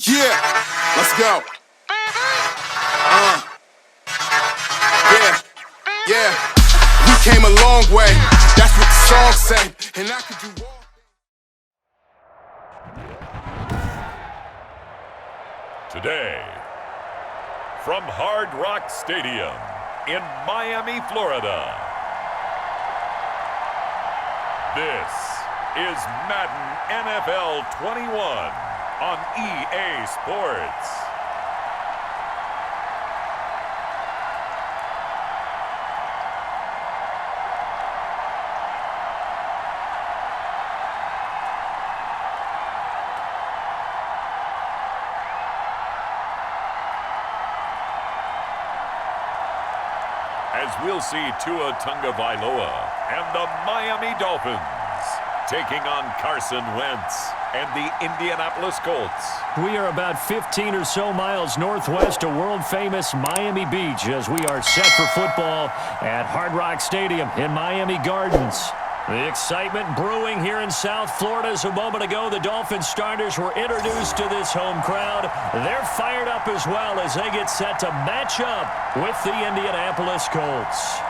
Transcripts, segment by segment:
Yeah, let's go. Yeah. We came a long way. That's what the song say. And I could do all. Today, from Hard Rock Stadium in Miami, Florida, this is Madden NFL 21 on EA Sports. As we'll see Tua Tagovailoa and the Miami Dolphins taking on Carson Wentz and the Indianapolis Colts. We are about 15 or so miles northwest of world-famous Miami Beach as we are set for football at Hard Rock Stadium in Miami Gardens. The excitement brewing here in South Florida as a moment ago the Dolphins starters were introduced to this home crowd. They're fired up as well as they get set to match up with the Indianapolis Colts.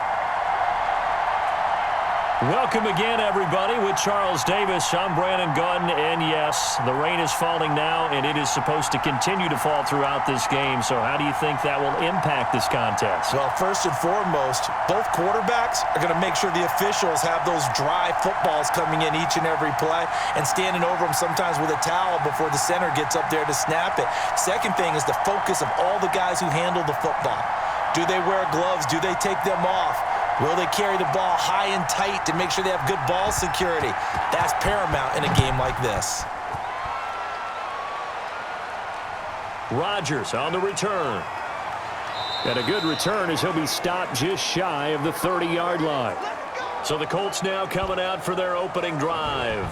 Welcome again, everybody, with Charles Davis. I'm Brandon Gaudin, and yes, the rain is falling now, and it is supposed to continue to fall throughout this game. So how do you think that will impact this contest? Well, first and foremost, both quarterbacks are going to make sure the officials have those dry footballs coming in each and every play and standing over them sometimes with a towel before the center gets up there to snap it. Second thing is the focus of all the guys who handle the football. Do they wear gloves? Do they take them off? Will they carry the ball high and tight to make sure they have good ball security? That's paramount in a game like this. Rodgers on the return. And a good return as he'll be stopped just shy of the 30-yard line. So the Colts now coming out for their opening drive.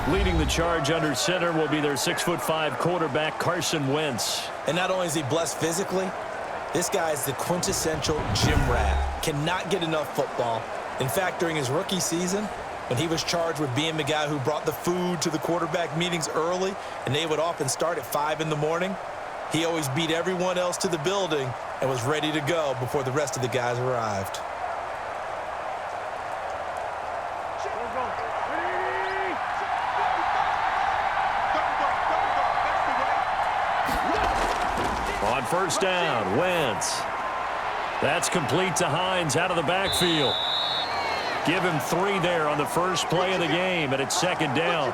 Leading the charge under center will be their 6'5" quarterback, Carson Wentz. And not only is he blessed physically, this guy is the quintessential gym rat. Cannot get enough football. In fact, during his rookie season, when he was charged with being the guy who brought the food to the quarterback meetings early, and they would often start at 5 in the morning, he always beat everyone else to the building and was ready to go before the rest of the guys arrived. On first down, Wentz. That's complete to Hines out of the backfield. Give him 3 there on the first play of the game, and it's second down.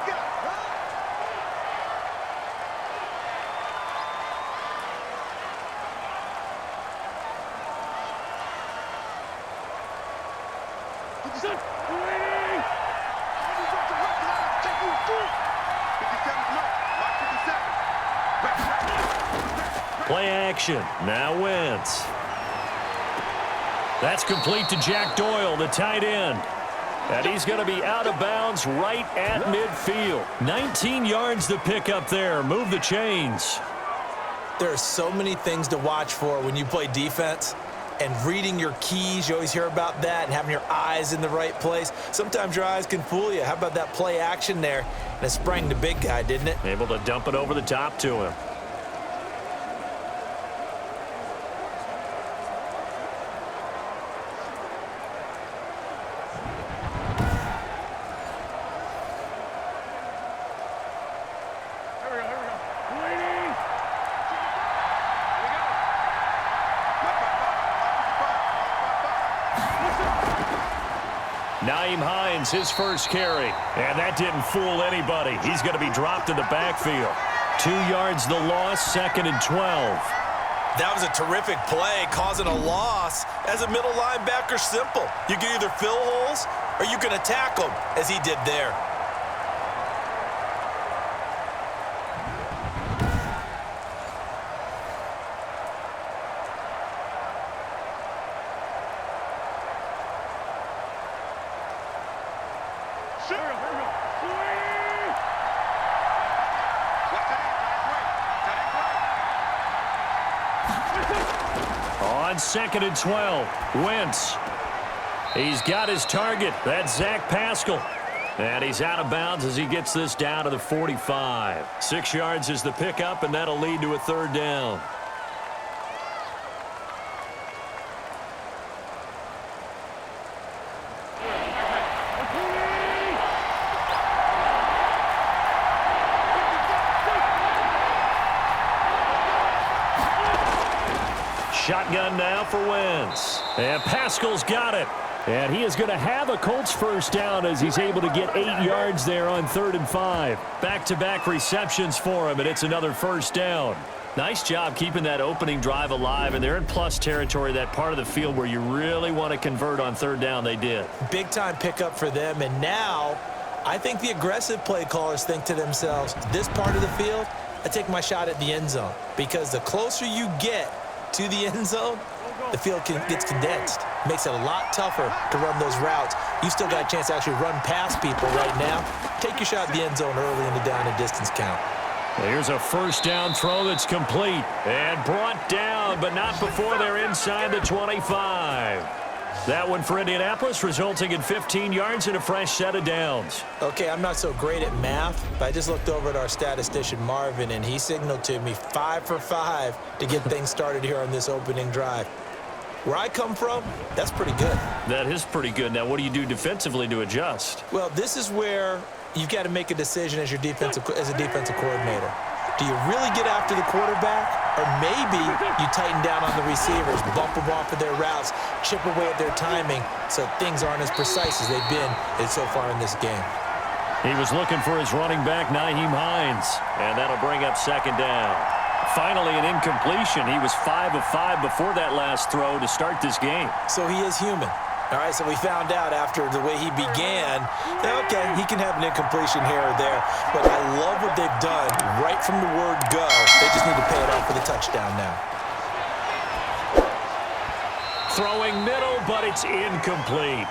Play action. Now Wentz. That's complete to Jack Doyle, the tight end. And he's going to be out of bounds right at midfield. 19 yards to pick up there. Move the chains. There are so many things to watch for when you play defense. And reading your keys, you always hear about that, and having your eyes in the right place. Sometimes your eyes can fool you. How about that play action there? And it sprang the big guy, didn't it? Able to dump it over the top to him. Hines, his first carry. And that didn't fool anybody. He's going to be dropped in the backfield. 2 yards the loss, second and 12. That was a terrific play, causing a loss. As a middle linebacker, simple. You can either fill holes or you can attack them, as he did there. On second and 12, Wentz. He's got his target. That's Zach Pascal. And he's out of bounds as he gets this down to the 45. 6 yards is the pickup, and that'll lead to a third down. Shotgun now for Wentz. And Pascal's got it. And he is going to have a Colts first down as he's able to get 8 yards there on 3rd and 5. Back-to-back receptions for him, and it's another first down. Nice job keeping that opening drive alive, and they're in plus territory, that part of the field where you really want to convert on 3rd down. They did. Big-time pickup for them, and now I think the aggressive play callers think to themselves, this part of the field, I take my shot at the end zone, because the closer you get to the end zone, the field gets condensed. Makes it a lot tougher to run those routes. You still got a chance to actually run past people right now. Take your shot at the end zone early in the down and distance count. Here's a first down throw that's complete and brought down, but not before they're inside the 25. That one for Indianapolis, resulting in 15 yards and a fresh set of downs. Okay, I'm not so great at math, but I just looked over at our statistician, Marvin, and he signaled to me 5 for 5 to get things started here on this opening drive. Where I come from, that's pretty good. That is pretty good. Now, what do you do defensively to adjust? Well, this is where you've got to make a decision as a defensive coordinator. Do you really get after the quarterback? Or maybe you tighten down on the receivers, bump them off of their routes, chip away at their timing so things aren't as precise as they've been so far in this game. He was looking for his running back, Nyheim Hines, and that'll bring up 2nd down. Finally, an incompletion. He was 5 of 5 before that last throw to start this game. So he is human. All right, so we found out after the way he began that, okay, he can have an incompletion here or there, but I love what they've done right from the word go. They just need to pay it off with a touchdown now. Throwing middle, but it's incomplete.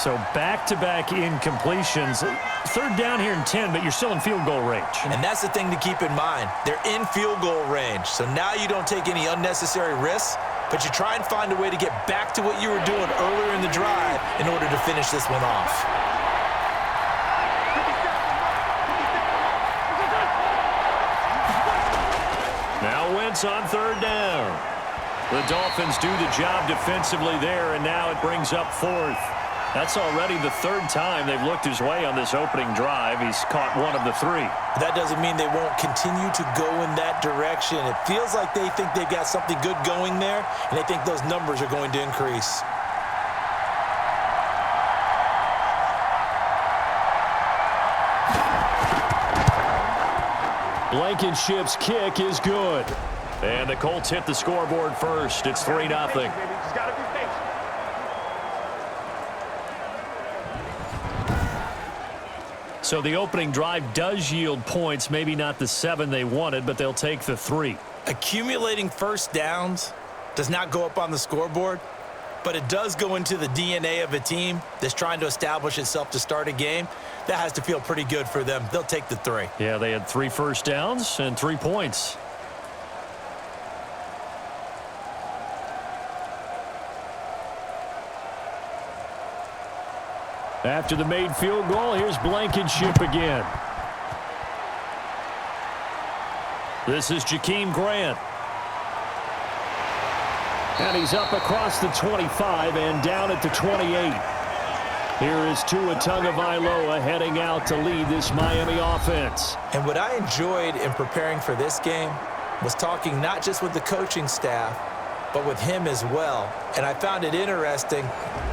So back-to-back incompletions. 3rd down here and 10, but you're still in field goal range. And that's the thing to keep in mind. They're in field goal range, so now you don't take any unnecessary risks, but you try and find a way to get back to what you were doing earlier in the drive in order to finish this one off. Now Wentz on 3rd down. The Dolphins do the job defensively there, and now it brings up 4th. That's already the 3rd time they've looked his way on this opening drive. He's caught 1 of the 3. That doesn't mean they won't continue to go in that direction. It feels like they think they've got something good going there, and they think those numbers are going to increase. Blankenship's kick is good. And the Colts hit the scoreboard first. It's 3-0. So the opening drive does yield points, maybe not the 7 they wanted, but they'll take the 3. Accumulating first downs does not go up on the scoreboard, but it does go into the DNA of a team that's trying to establish itself to start a game. That has to feel pretty good for them. They'll take the 3. Yeah, they had 3 first downs and 3 points. After the made field goal, here's Blankenship again. This is Jakeem Grant. And he's up across the 25 and down at the 28. Here is Tua Tagovailoa heading out to lead this Miami offense. And what I enjoyed in preparing for this game was talking not just with the coaching staff, but with him as well. And I found it interesting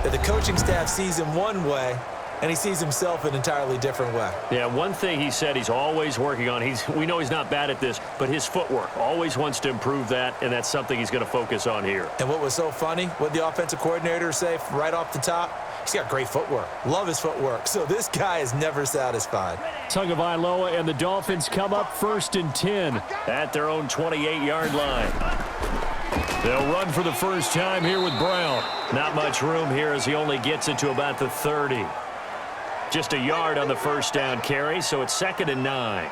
that the coaching staff sees him one way, and he sees himself an entirely different way. Yeah, one thing he said he's always working on, we know he's not bad at this, but his footwork, always wants to improve that, and that's something he's going to focus on here. And what was so funny, what the offensive coordinator say right off the top, he's got great footwork. Love his footwork. So this guy is never satisfied. Tagovailoa and the Dolphins come up 1st and 10 at their own 28-yard line. They'll run for the first time here with Brown. Not much room here as he only gets it to about the 30. Just a yard on the first down carry, so it's 2nd and 9.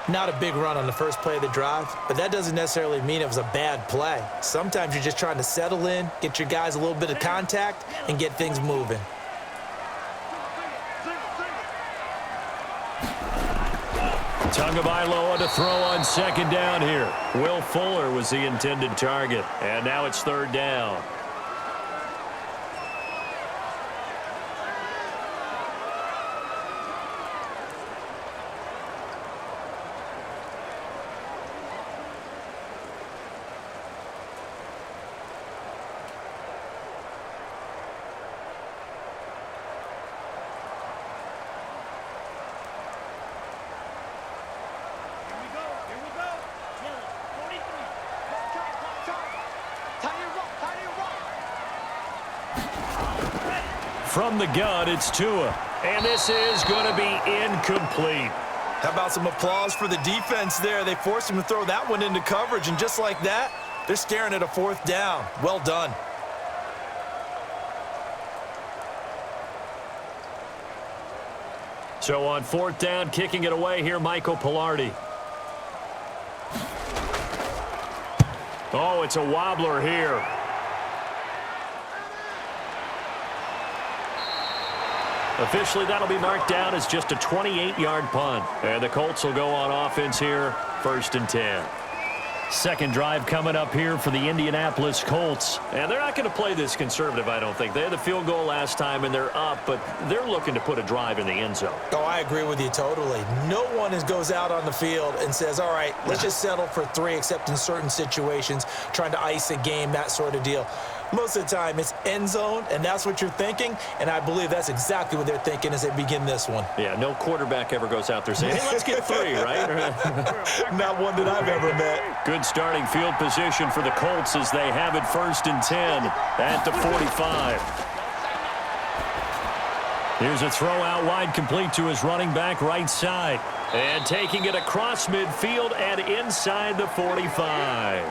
Not a big run on the first play of the drive, but that doesn't necessarily mean it was a bad play. Sometimes you're just trying to settle in, get your guys a little bit of contact, and get things moving. Tagovailoa to throw on second down here. Will Fuller was the intended target. And now it's third down. From the gun, it's Tua. And this is going to be incomplete. How about some applause for the defense there? They forced him to throw that one into coverage, and just like that, they're staring at a fourth down. Well done. So on fourth down, kicking it away here, Michael Pilardi. Oh, it's a wobbler here. Officially, that'll be marked down as just a 28-yard punt. And the Colts will go on offense here, 1st and 10. Second drive coming up here for the Indianapolis Colts. And they're not going to play this conservative, I don't think. They had the field goal last time, and they're up, but they're looking to put a drive in the end zone. Oh, I agree with you totally. No one goes out on the field and says, all right, let's just settle for 3, except in certain situations, trying to ice a game, that sort of deal. Most of the time, it's end zone, and that's what you're thinking, and I believe that's exactly what they're thinking as they begin this one. Yeah, no quarterback ever goes out there saying, hey, let's get 3, right? Not one that I've ever met. Good starting field position for the Colts as they have it 1st and 10 at the 45. Here's a throw out wide, complete to his running back right side. And taking it across midfield and inside the 45.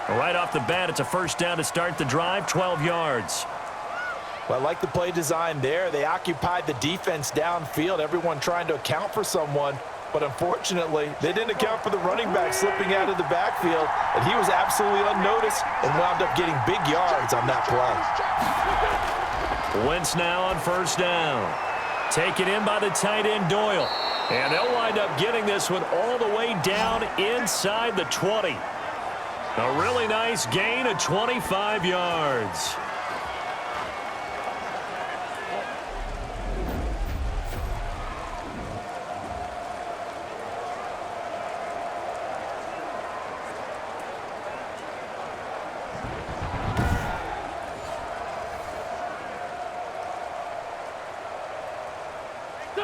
Right off the bat, it's a first down to start the drive, 12 yards. Well, I like the play design there. They occupied the defense downfield, everyone trying to account for someone. But unfortunately, they didn't account for the running back slipping out of the backfield, and he was absolutely unnoticed and wound up getting big yards on that play. Wentz now on first down. Taken in by the tight end, Doyle. And they'll wind up getting this one all the way down inside the 20. A really nice gain of 25 yards.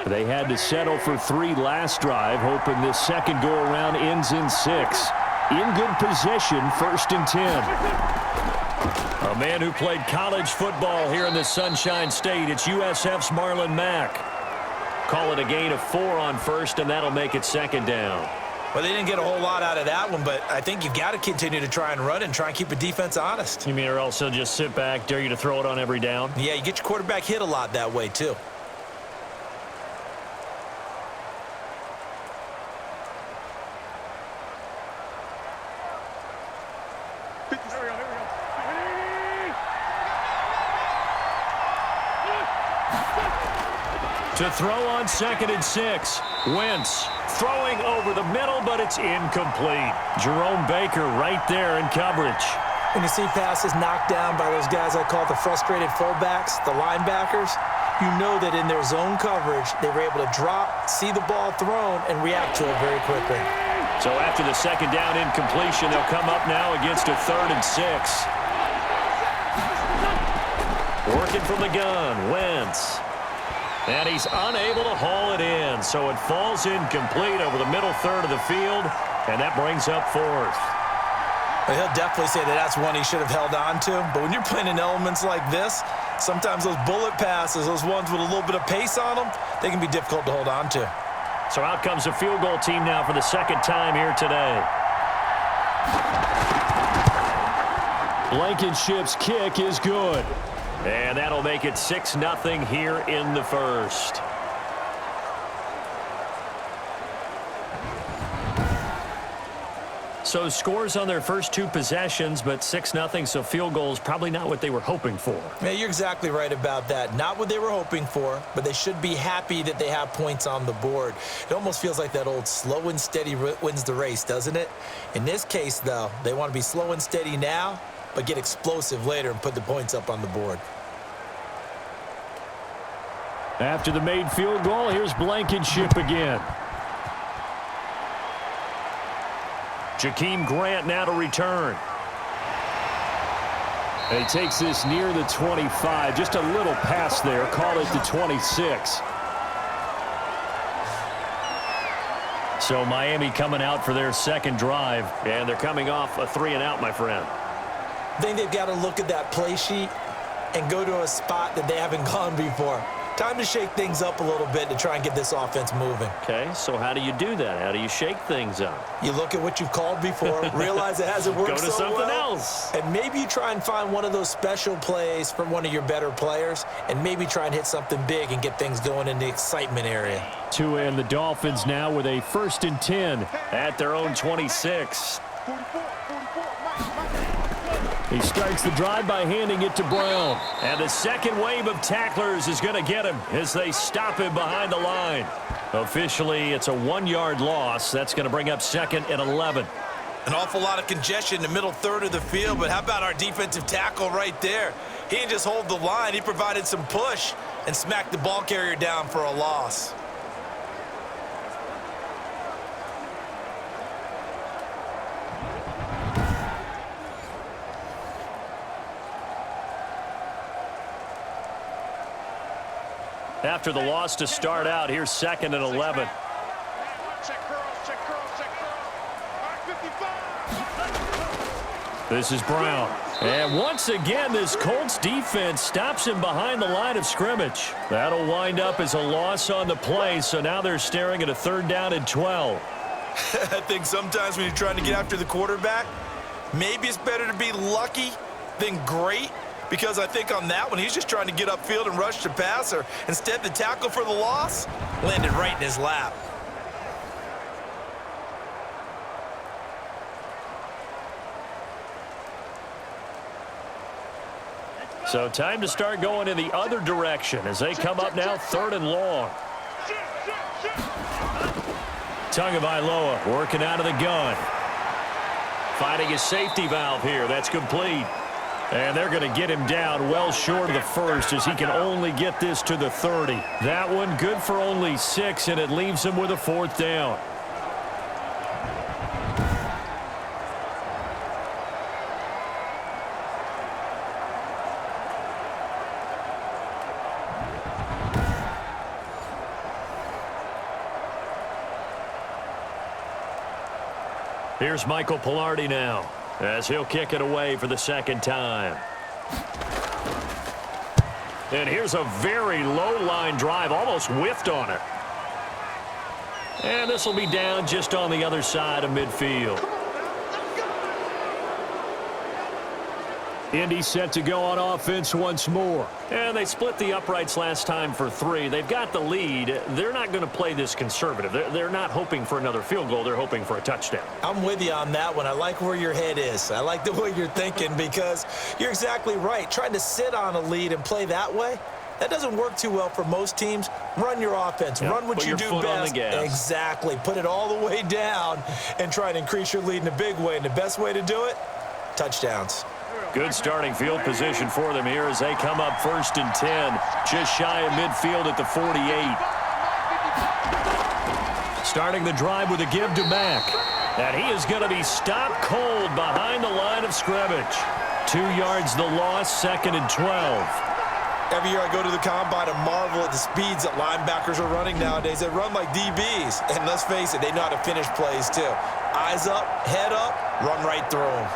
They had to settle for 3 last drive, hoping this second go-around ends in 6. In good position, 1st and 10. A man who played college football here in the Sunshine State. It's USF's Marlon Mack. Call it a gain of 4 on first, and that'll make it 2nd down. Well, they didn't get a whole lot out of that one, but I think you've got to continue to try and run and try and keep the defense honest. You mean or else they'll just sit back, dare you to throw it on every down? Yeah, you get your quarterback hit a lot that way, too. To throw on 2nd and 6. Wentz throwing over the middle, but it's incomplete. Jerome Baker right there in coverage. When you see passes knocked down by those guys I call the frustrated fullbacks, the linebackers, you know that in their zone coverage, they were able to drop, see the ball thrown, and react to it very quickly. So after the 2nd down incompletion, they'll come up now against a 3rd and 6. Working from the gun, Wentz. And he's unable to haul it in, so it falls incomplete over the middle third of the field, and that brings up 4th. Well, he'll definitely say that that's one he should have held on to, but when you're playing in elements like this, sometimes those bullet passes, those ones with a little bit of pace on them, they can be difficult to hold on to. So out comes the field goal team now for the 2nd time here today. Blankenship's kick is good. And that'll make it 6-0 here in the 1st. So scores on their first 2 possessions, but 6-0, so field goals probably not what they were hoping for. Yeah, you're exactly right about that. Not what they were hoping for, but they should be happy that they have points on the board. It almost feels like that old slow and steady wins the race, doesn't it? In this case, though, they want to be slow and steady now, but get explosive later and put the points up on the board. After the made field goal, here's Blankenship again. Jakeem Grant now to return. And he takes this near the 25. Just a little pass there. Call it the 26. So Miami coming out for their second drive. And they're coming off a 3-and-out, my friend. I think they've got to look at that play sheet and go to a spot that they haven't gone before. Time to shake things up a little bit to try and get this offense moving. Okay, so how do you do that? How do you shake things up? You look at what you've called before, realize it hasn't worked so well. Go to something else. And maybe you try and find one of those special plays from one of your better players, and maybe try and hit something big and get things going in the excitement area. Tua and the Dolphins now with a 1st and 10 at their own 26. He starts the drive by handing it to Brown. And the second wave of tacklers is going to get him as they stop him behind the line. Officially, it's a 1-yard loss. That's going to bring up 2nd and 11. An awful lot of congestion in the middle third of the field, but how about our defensive tackle right there? He didn't just hold the line. He provided some push and smacked the ball carrier down for a loss. After the loss to start out, here's 2nd and 11. This is Brown. And once again, this Colts defense stops him behind the line of scrimmage. That'll wind up as a loss on the play, so now they're staring at a 3rd down and 12. I think sometimes when you're trying to get after the quarterback, maybe it's better to be lucky than great. Because I think on that one, he's just trying to get upfield and rush the passer. Instead, the tackle for the loss landed right in his lap. So time to start going in the other direction as they come up now 3rd and long. Tagovailoa working out of the gun. Finding his safety valve here. That's complete. And they're going to get him down well short of the 1st as he can only get this to the 30. That one good for only 6, and it leaves him with a 4th down. Here's Michael Pilardi now, as he'll kick it away for the 2nd time. And here's a very low line drive, almost whiffed on it. And this will be down just on the other side of midfield. Indy set to go on offense once more. And they split the uprights last time for 3. They've got the lead. They're not going to play this conservative. They're not hoping for another field goal. They're hoping for a touchdown. I'm with you on that one. I like where your head is. I like the way you're thinking because you're exactly right. Trying to sit on a lead and play that way, that doesn't work too well for most teams. Run your offense. Yep. Run what Put you your do foot best. on the gas. Exactly. Put it all the way down and try and increase your lead in a big way. And the best way to do it, touchdowns. Good starting field position for them here as they come up 1st and 10. Just shy of midfield at the 48. Starting the drive with a give to Mack. And he is going to be stopped cold behind the line of scrimmage. 2 yards the loss, 2nd and 12. Every year I go to the combine and marvel at the speeds that linebackers are running nowadays. They run like DBs. And let's face it, they know how to finish plays too. Eyes up, head up, run right through them.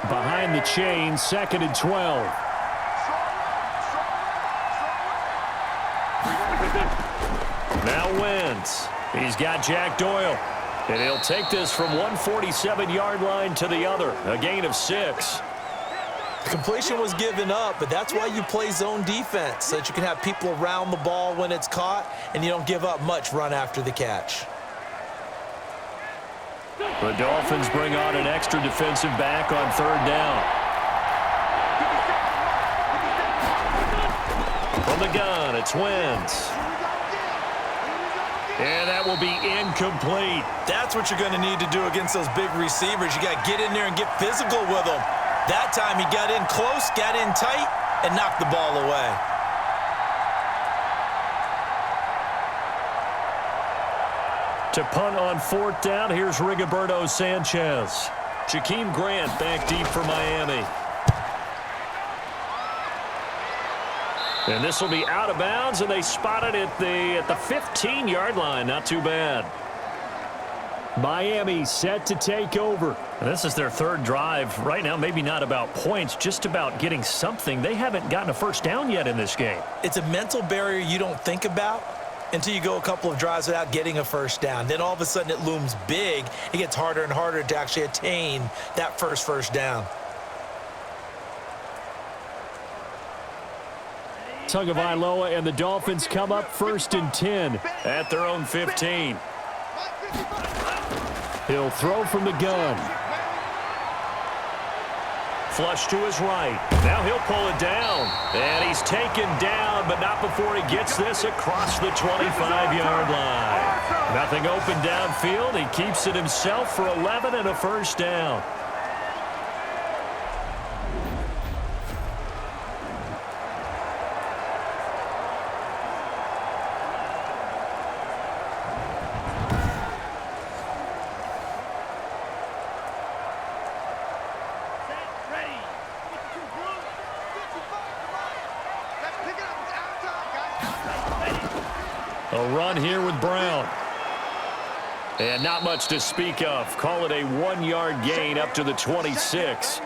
Behind the chain, 2nd and 12. Now Wentz. He's got Jack Doyle. And he'll take this from 147-yard line to the other. A gain of 6. The completion was given up, but that's why you play zone defense, so that you can have people around the ball when it's caught, and you don't give up much run after the catch. The Dolphins bring on an extra defensive back on third down. From the gun, it's Wentz. And that will be incomplete. That's what you're going to need to do against those big receivers. You got to get in there and get physical with them. That time he got in close, got in tight, and knocked the ball away. To punt on fourth down, here's Rigoberto Sanchez. Jakeem Grant back deep for Miami. And this will be out of bounds, and they spot it at the 15-yard line. Not too bad. Miami set to take over. And this is their third drive. Right now, maybe not about points, just about getting something. They haven't gotten a first down yet in this game. It's a mental barrier you don't think about until you go a couple of drives without getting a first down. Then all of a sudden it looms big. It gets harder and harder to actually attain that first down. Tagovailoa and the Dolphins come up 1st and 10 at their own 15. He'll throw from the gun. Flush to his right. Now he'll pull it down. And he's taken down, but not before he gets this across the 25-yard line. Nothing open downfield. He keeps it himself for 11 and a first down. A run here with Brown. And not much to speak of. Call it a 1-yard gain up to the 26.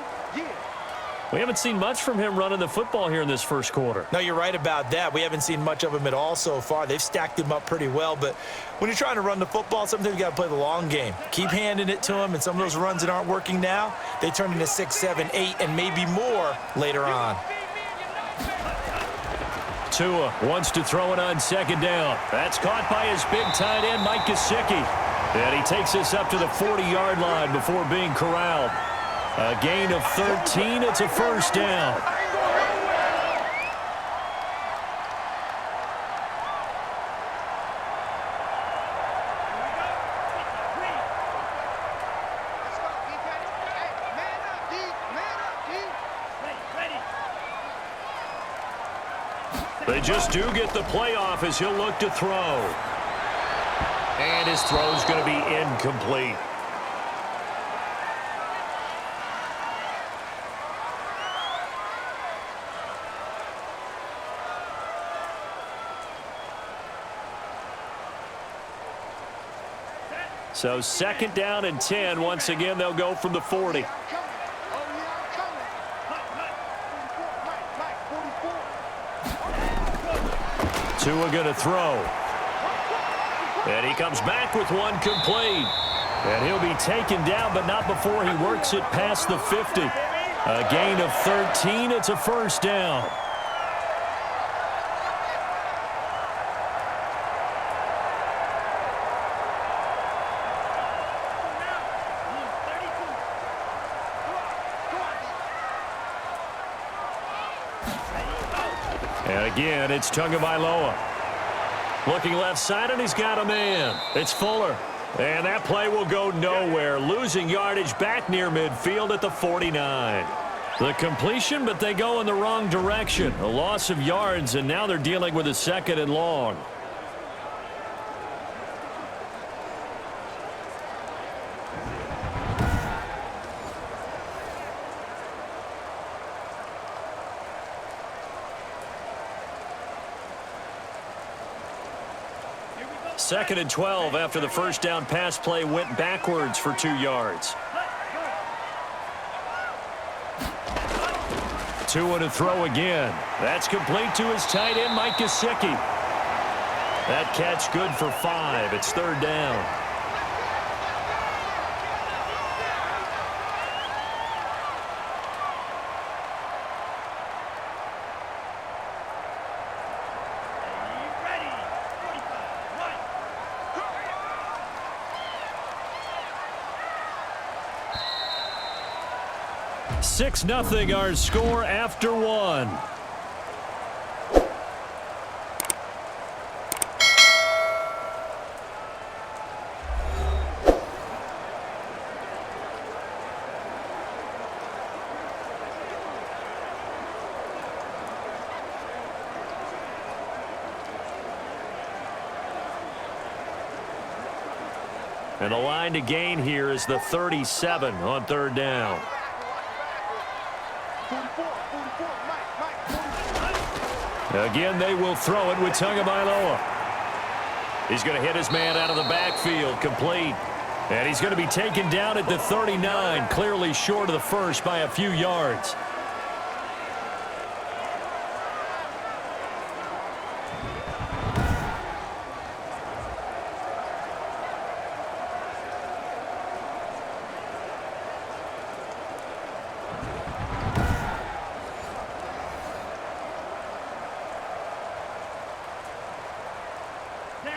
We haven't seen much from him running the football here in this first quarter. No, you're right about that. We haven't seen much of him at all so far. They've stacked him up pretty well, but when you're trying to run the football, sometimes you got to play the long game. Keep handing it to him, and some of those runs that aren't working now, they turn into 6, 7, 8, and maybe more later on. Tua wants to throw it on second down. That's caught by his big tight end, Mike Gesicki. And he takes this up to the 40-yard line before being corralled. A gain of 13. It's a first down. They just do get the playoff as he'll look to throw. And his throw's going to be incomplete. So 2nd down and 10. Once again, they'll go from the 40. Tua going to throw. And he comes back with one complete. And he'll be taken down, but not before he works it past the 50. A gain of 13. It's a first down. And again, it's Tagovailoa. Looking left side, and he's got a man. It's Fuller. And that play will go nowhere. Losing yardage back near midfield at the 49. The completion, but they go in the wrong direction. A loss of yards, and now they're dealing with a 2nd and long. Second and 12 after the first down pass play went backwards for 2 yards. Tua to throw again. That's complete to his tight end, Mike Gesicki. That catch good for 5. It's 3rd down. 6-0 our score after one. And the line to gain here is the 37 on third down. Again, they will throw it with Tagovailoa. He's going to hit his man out of the backfield, complete. And he's going to be taken down at the 39, clearly short of the first by a few yards.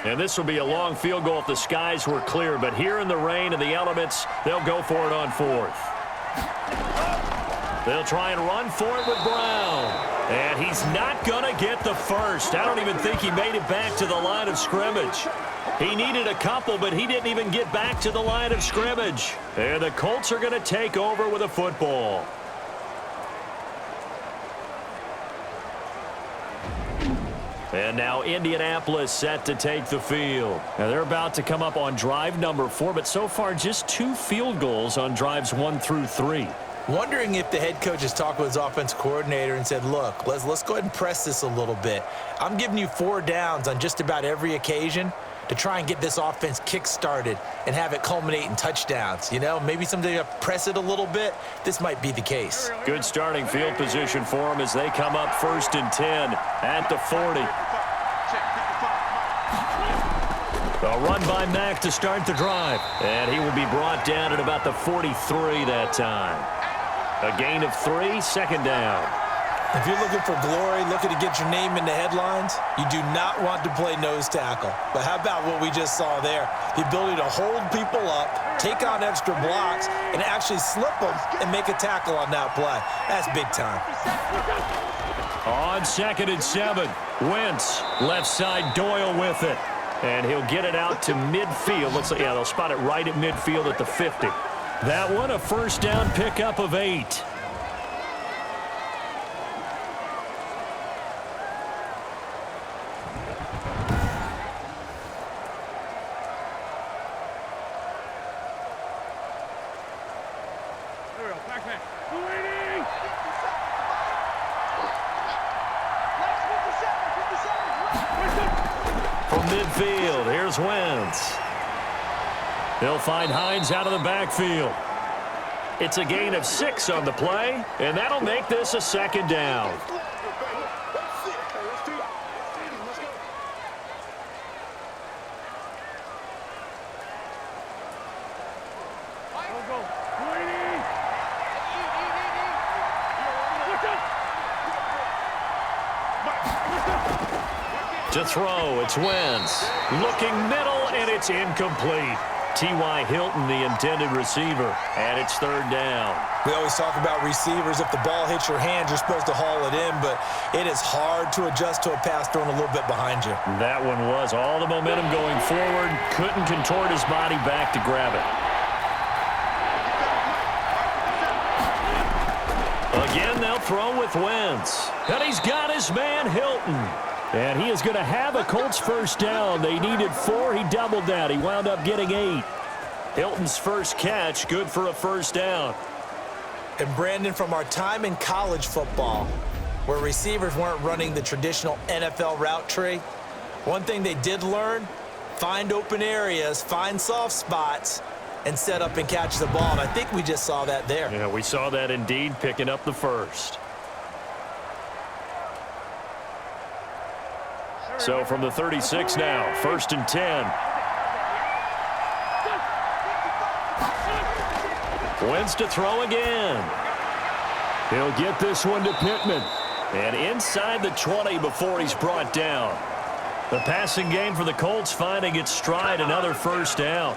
And this will be a long field goal if the skies were clear. But here in the rain and the elements, they'll go for it on fourth. They'll try and run for it with Brown. And he's not going to get the first. I don't even think he made it back to the line of scrimmage. He needed a couple, but he didn't even get back to the line of scrimmage. And the Colts are going to take over with a football. And now Indianapolis set to take the field. Now they're about to come up on drive number 4, but so far just 2 field goals on drives 1 through 3. Wondering if the head coach has talked with his offense coordinator and said, look, let's go ahead and press this a little bit. I'm giving you 4 downs on just about every occasion to try and get this offense kick-started and have it culminate in touchdowns. You know, maybe someday press it a little bit. This might be the case. Good starting field position for them as they come up 1st and 10 at the 40. A run by Mack to start the drive. And he will be brought down at about the 43 that time. A gain of 3, 2nd down. If you're looking for glory, looking to get your name in the headlines, you do not want to play nose tackle. But how about what we just saw there? The ability to hold people up, take on extra blocks, and actually slip them and make a tackle on that play. That's big time. On 2nd and 7, Wentz, left side, Doyle with it. And he'll get it out to midfield. Looks like, yeah, they'll spot it right at midfield at the 50. That one, a 1st down pickup of 8. Midfield, here's Wentz. They'll find Hines out of the backfield. It's a gain of 6 on the play, and that'll make this a 2nd down. To throw, it's Wentz. Looking middle, and it's incomplete. T.Y. Hilton, the intended receiver, and it's 3rd down. We always talk about receivers. If the ball hits your hands, you're supposed to haul it in, but it is hard to adjust to a pass thrown a little bit behind you. That one was all the momentum going forward. Couldn't contort his body back to grab it. Again, they'll throw with Wentz. And he's got his man, Hilton. And he is going to have a Colts 1st down. They needed 4. He doubled that. He wound up getting 8. Hilton's first catch, good for a 1st down. And Brandon, from our time in college football, where receivers weren't running the traditional NFL route tree, one thing they did learn, find open areas, find soft spots, and set up and catch the ball. And I think we just saw that there. Yeah, we saw that indeed, picking up the 1st. So from the 36 now, 1st and 10. Wentz to throw again. He'll get this one to Pittman. And inside the 20 before he's brought down. The passing game for the Colts finding its stride, another 1st down.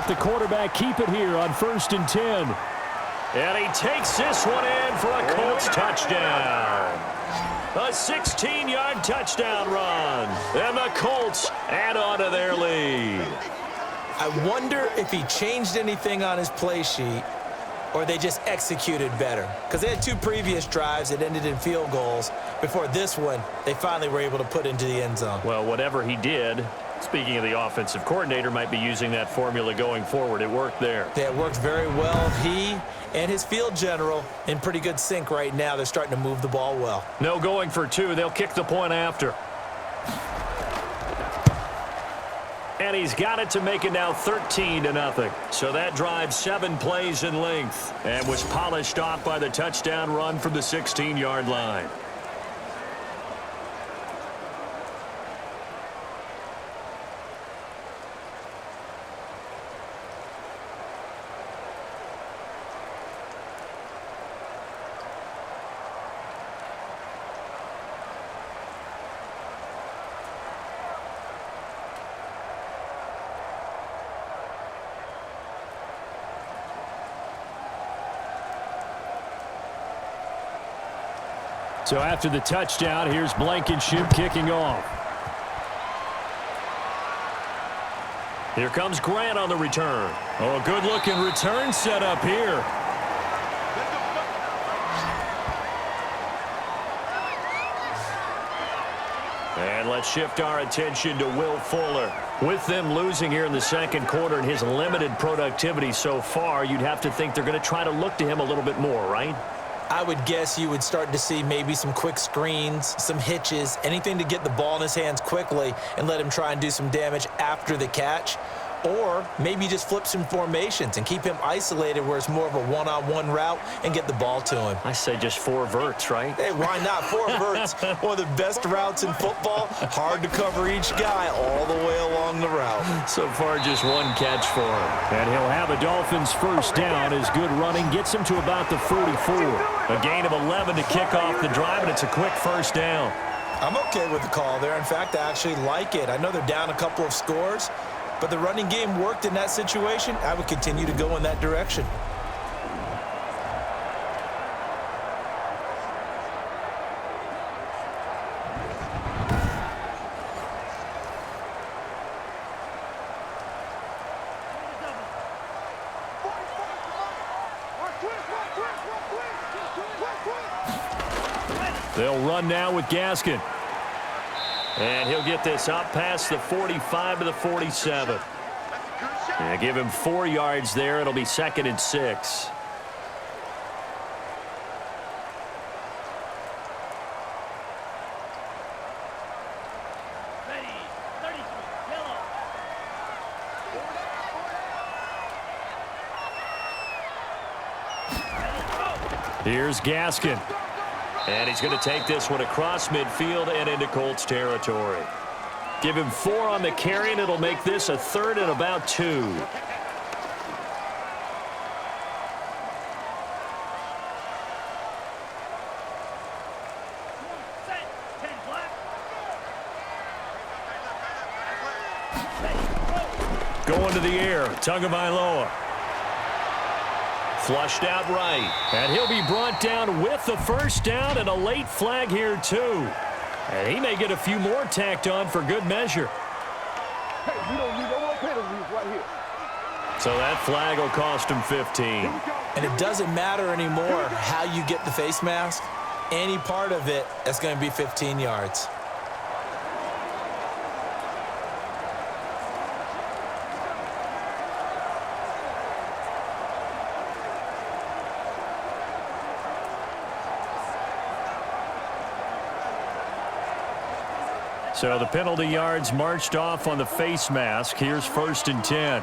let the quarterback keep it here on 1st and 10. And he takes this one in for a Colts touchdown. A 16-yard touchdown run. And the Colts add on to their lead. I wonder if he changed anything on his play sheet or they just executed better. Because they had 2 previous drives that ended in field goals. Before this one, they finally were able to put into the end zone. Well, whatever he did, speaking of the offensive coordinator, might be using that formula going forward. It worked there. Yeah, it worked very well. He and his field general in pretty good sync right now. They're starting to move the ball well. No going for 2. They'll kick the point after. And he's got it to make it now 13-0. So that drive 7 plays in length and was polished off by the touchdown run from the 16-yard line. So after the touchdown, here's Blankenship kicking off. Here comes Grant on the return. Oh, a good-looking return set up here. And let's shift our attention to Will Fuller. With them losing here in the second quarter and his limited productivity so far, you'd have to think they're going to try to look to him a little bit more, right? I would guess you would start to see maybe some quick screens, some hitches, anything to get the ball in his hands quickly and let him try and do some damage after the catch. Or maybe just flip some formations and keep him isolated where it's more of a one-on-one route and get the ball to him. I say just 4 verts, right? Hey, why not? 4 verts, one of the best routes in football. Hard to cover each guy all the way along the route. So far, just 1 catch for him. And he'll have a Dolphins first down as good running gets him to about the 44. A gain of 11 to kick off the drive, and it's a quick first down. I'm okay with the call there. In fact, I actually like it. I know they're down a couple of scores, but the running game worked in that situation. I would continue to go in that direction. They'll run now with Gaskin. And he'll get this up past the 45 to the 47. And give him 4 yards there. It'll be 2nd and 6. Here's Gaskin. And he's going to take this one across midfield and into Colts territory. Give him 4 on the carry, and it'll make this a 3rd and about 2. Going to the air, Tagovailoa. Flushed out right. And he'll be brought down with the first down and a late flag here, too. And he may get a few more tacked on for good measure. Hey, we don't need no more penalties right here. So that flag will cost him 15. And it doesn't matter anymore how you get the face mask. Any part of it, that's going to be 15 yards. So the penalty yards marched off on the face mask. Here's 1st and 10.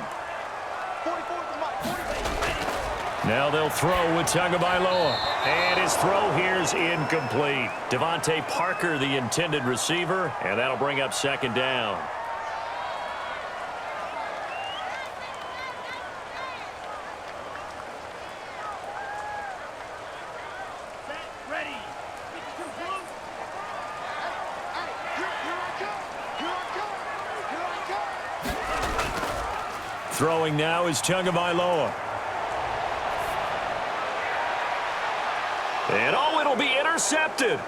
Now they'll throw with Tagovailoa. And his throw here's incomplete. Devontae Parker, the intended receiver, and that'll bring up 2nd down. Throwing now is Tagovailoa. And it'll be intercepted.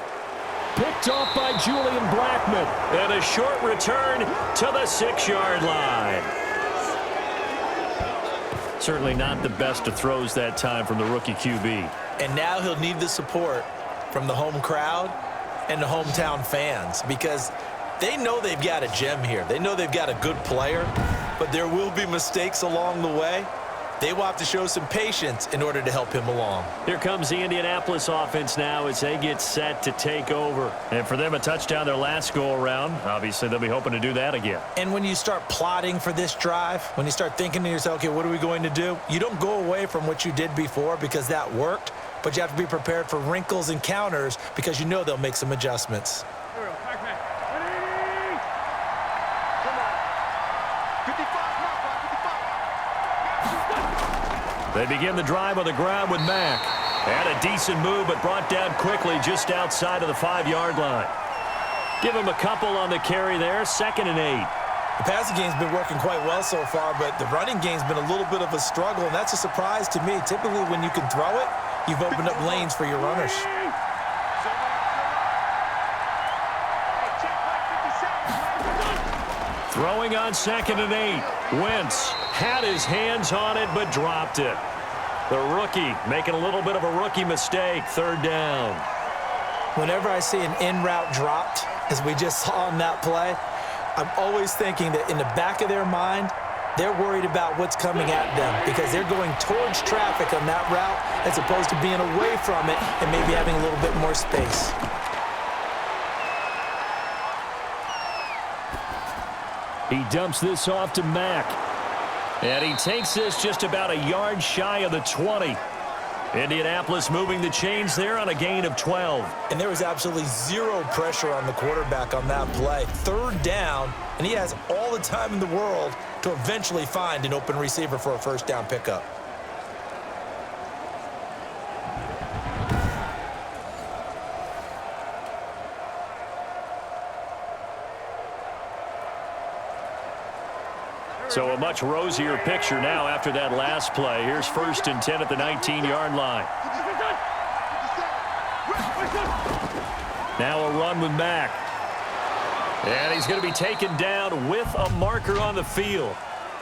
Picked off by Julian Blackmon. And a short return to the 6-yard line. Certainly not the best of throws that time from the rookie QB. And now he'll need the support from the home crowd and the hometown fans because they know they've got a gem here. They know they've got a good player, but there will be mistakes along the way. They will have to show some patience in order to help him along. Here comes the Indianapolis offense now as they get set to take over. And for them, a touchdown their last go-around. Obviously, they'll be hoping to do that again. And when you start plotting for this drive, when you start thinking to yourself, okay, what are we going to do? You don't go away from what you did before because that worked, but you have to be prepared for wrinkles and counters because you know they'll make some adjustments. They begin the drive on the ground with Mack. Had a decent move, but brought down quickly just outside of the 5-yard line. Give him a couple on the carry there, 2nd and 8. The passing game's been working quite well so far, but the running game's been a little bit of a struggle, and that's a surprise to me. Typically, when you can throw it, you've opened up lanes for your runners. Throwing on 2nd and 8. Wentz had his hands on it, but dropped it. The rookie making a little bit of a rookie mistake, 3rd down. Whenever I see an in-route dropped, as we just saw on that play, I'm always thinking that in the back of their mind, they're worried about what's coming at them because they're going towards traffic on that route as opposed to being away from it and maybe having a little bit more space. He dumps this off to Mack. And he takes this just about a yard shy of the 20. Indianapolis moving the chains there on a gain of 12. And there was absolutely zero pressure on the quarterback on that play. 3rd down, and he has all the time in the world to eventually find an open receiver for a 1st down pickup. So a much rosier picture now after that last play. Here's 1st and 10 at the 19-yard line. Now a run with Mack. And he's going to be taken down with a marker on the field.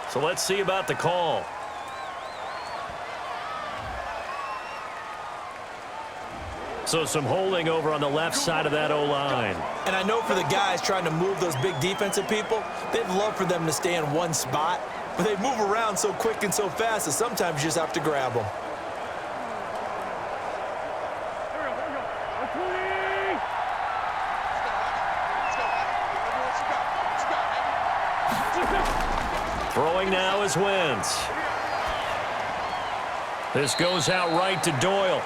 So let's see about the call. So some holding over on the left side of that O-line. And I know for the guys trying to move those big defensive people, they'd love for them to stay in one spot, but they move around so quick and so fast that sometimes you just have to grab them. Throwing now is Wentz. This goes out right to Doyle.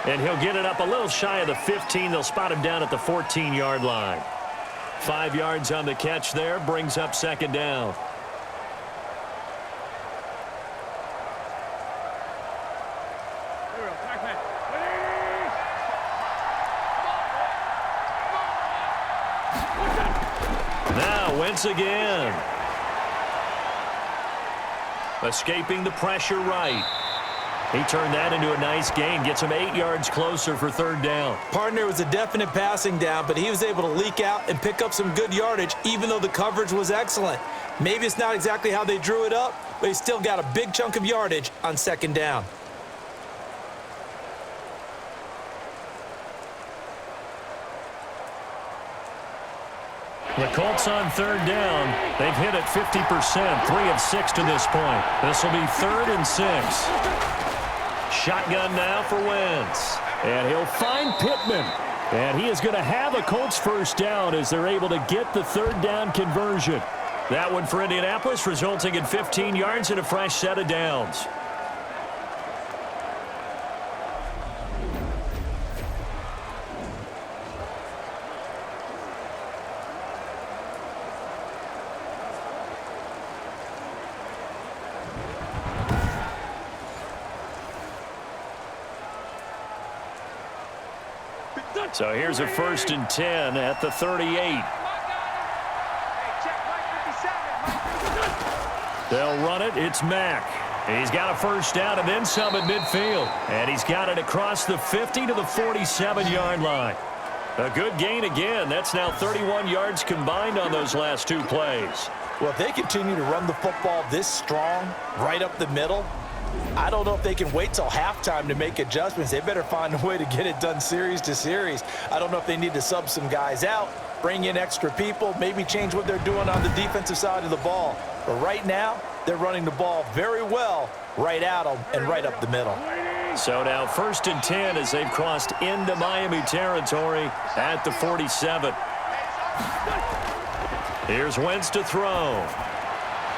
And he'll get it up a little shy of the 15. They'll spot him down at the 14-yard line. 5 yards on the catch there. Brings up 2nd down. Now Wentz again. Escaping the pressure right. He turned that into a nice gain. Gets him 8 yards closer for 3rd down. Partner was a definite passing down, but he was able to leak out and pick up some good yardage, even though the coverage was excellent. Maybe it's not exactly how they drew it up, but he still got a big chunk of yardage on 2nd down. The Colts on 3rd down. They've hit it 50%, 3 of 6 to this point. This will be 3rd and 6. Shotgun now for Wentz. And he'll find Pittman. And he is going to have a Colts 1st down as they're able to get the 3rd down conversion. That one for Indianapolis, resulting in 15 yards and a fresh set of downs. So here's a 1st and 10 at the 38. They'll run it. It's Mack. He's got a first down and then some at midfield. And he's got it across the 50 to the 47-yard line. A good gain again. That's now 31 yards combined on those last two plays. Well, if they continue to run the football this strong, right up the middle, I don't know if they can wait till halftime to make adjustments. They better find a way to get it done series to series. I don't know if they need to sub some guys out, bring in extra people, maybe change what they're doing on the defensive side of the ball. But right now, they're running the ball very well right at them and right up the middle. So now 1st and 10 as they've crossed into Miami territory at the 47. Here's Wentz to throw.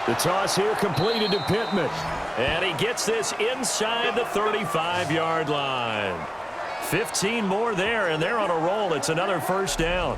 The toss here completed to Pittman. And he gets this inside the 35-yard line. 15 more there, and they're on a roll. It's another first down.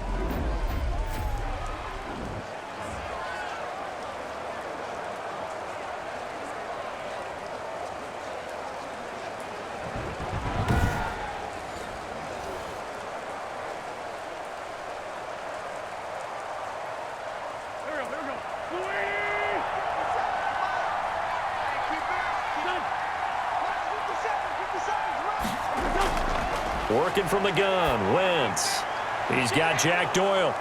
Working from the gun, Wentz. He's got Jack Doyle.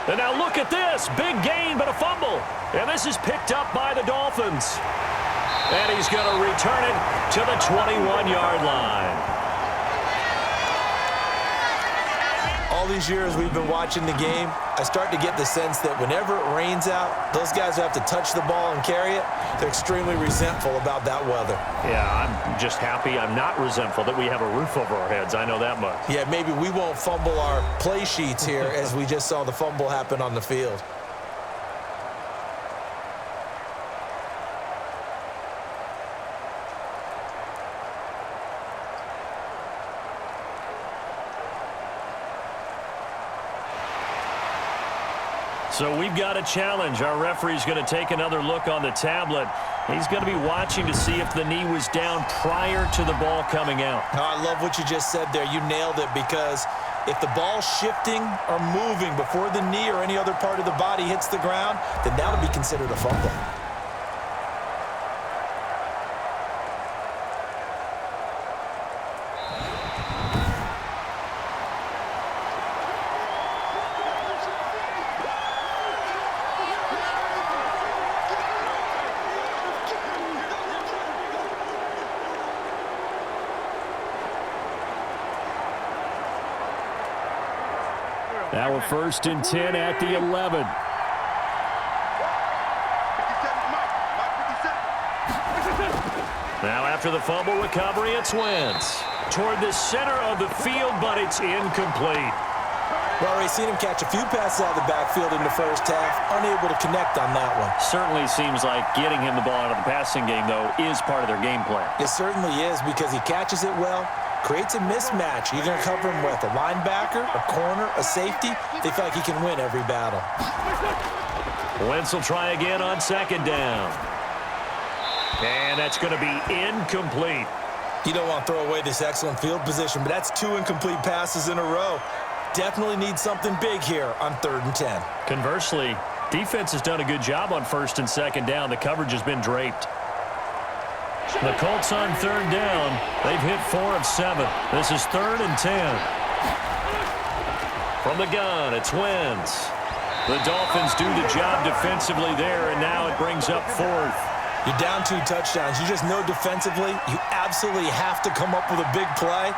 And now look at this. Big gain, but a fumble. And this is picked up by the Dolphins. And he's going to return it to the 21-yard line. All these years we've been watching the game, I start to get the sense that whenever it rains out, those guys who have to touch the ball and carry it, they're extremely resentful about that weather. Yeah, I'm just happy I'm not resentful that we have a roof over our heads. I know that much. Yeah, maybe we won't fumble our play sheets here as we just saw the fumble happen on the field. So we've got a challenge. Our referee's going to take another look on the tablet. He's going to be watching to see if the knee was down prior to the ball coming out. Oh, I love what you just said there. You nailed it, because if the ball's shifting or moving before the knee or any other part of the body hits the ground, then that'll be considered a fumble. Now a 1st and 10 at the 11. Now after the fumble recovery, it's Wentz. Toward the center of the field, but it's incomplete. Well, we've seen him catch a few passes out of the backfield in the first half, unable to connect on that one. Certainly seems like getting him the ball out of the passing game, though, is part of their game plan. It certainly is, because he catches it well, creates a mismatch. You're going to cover him with a linebacker, a corner, a safety. They feel like he can win every battle. Wentz will try again on 2nd down. And that's going to be incomplete. You don't want to throw away this excellent field position, but that's 2 incomplete passes in a row. Definitely need something big here on 3rd and 10. Conversely, defense has done a good job on 1st and 2nd down. The coverage has been draped. The Colts on 3rd down. They've hit 4 of 7. This is 3rd and 10. From the gun, it's Wentz. The Dolphins do the job defensively there, and now it brings up 4th. You're down 2 touchdowns. You just know defensively you absolutely have to come up with a big play.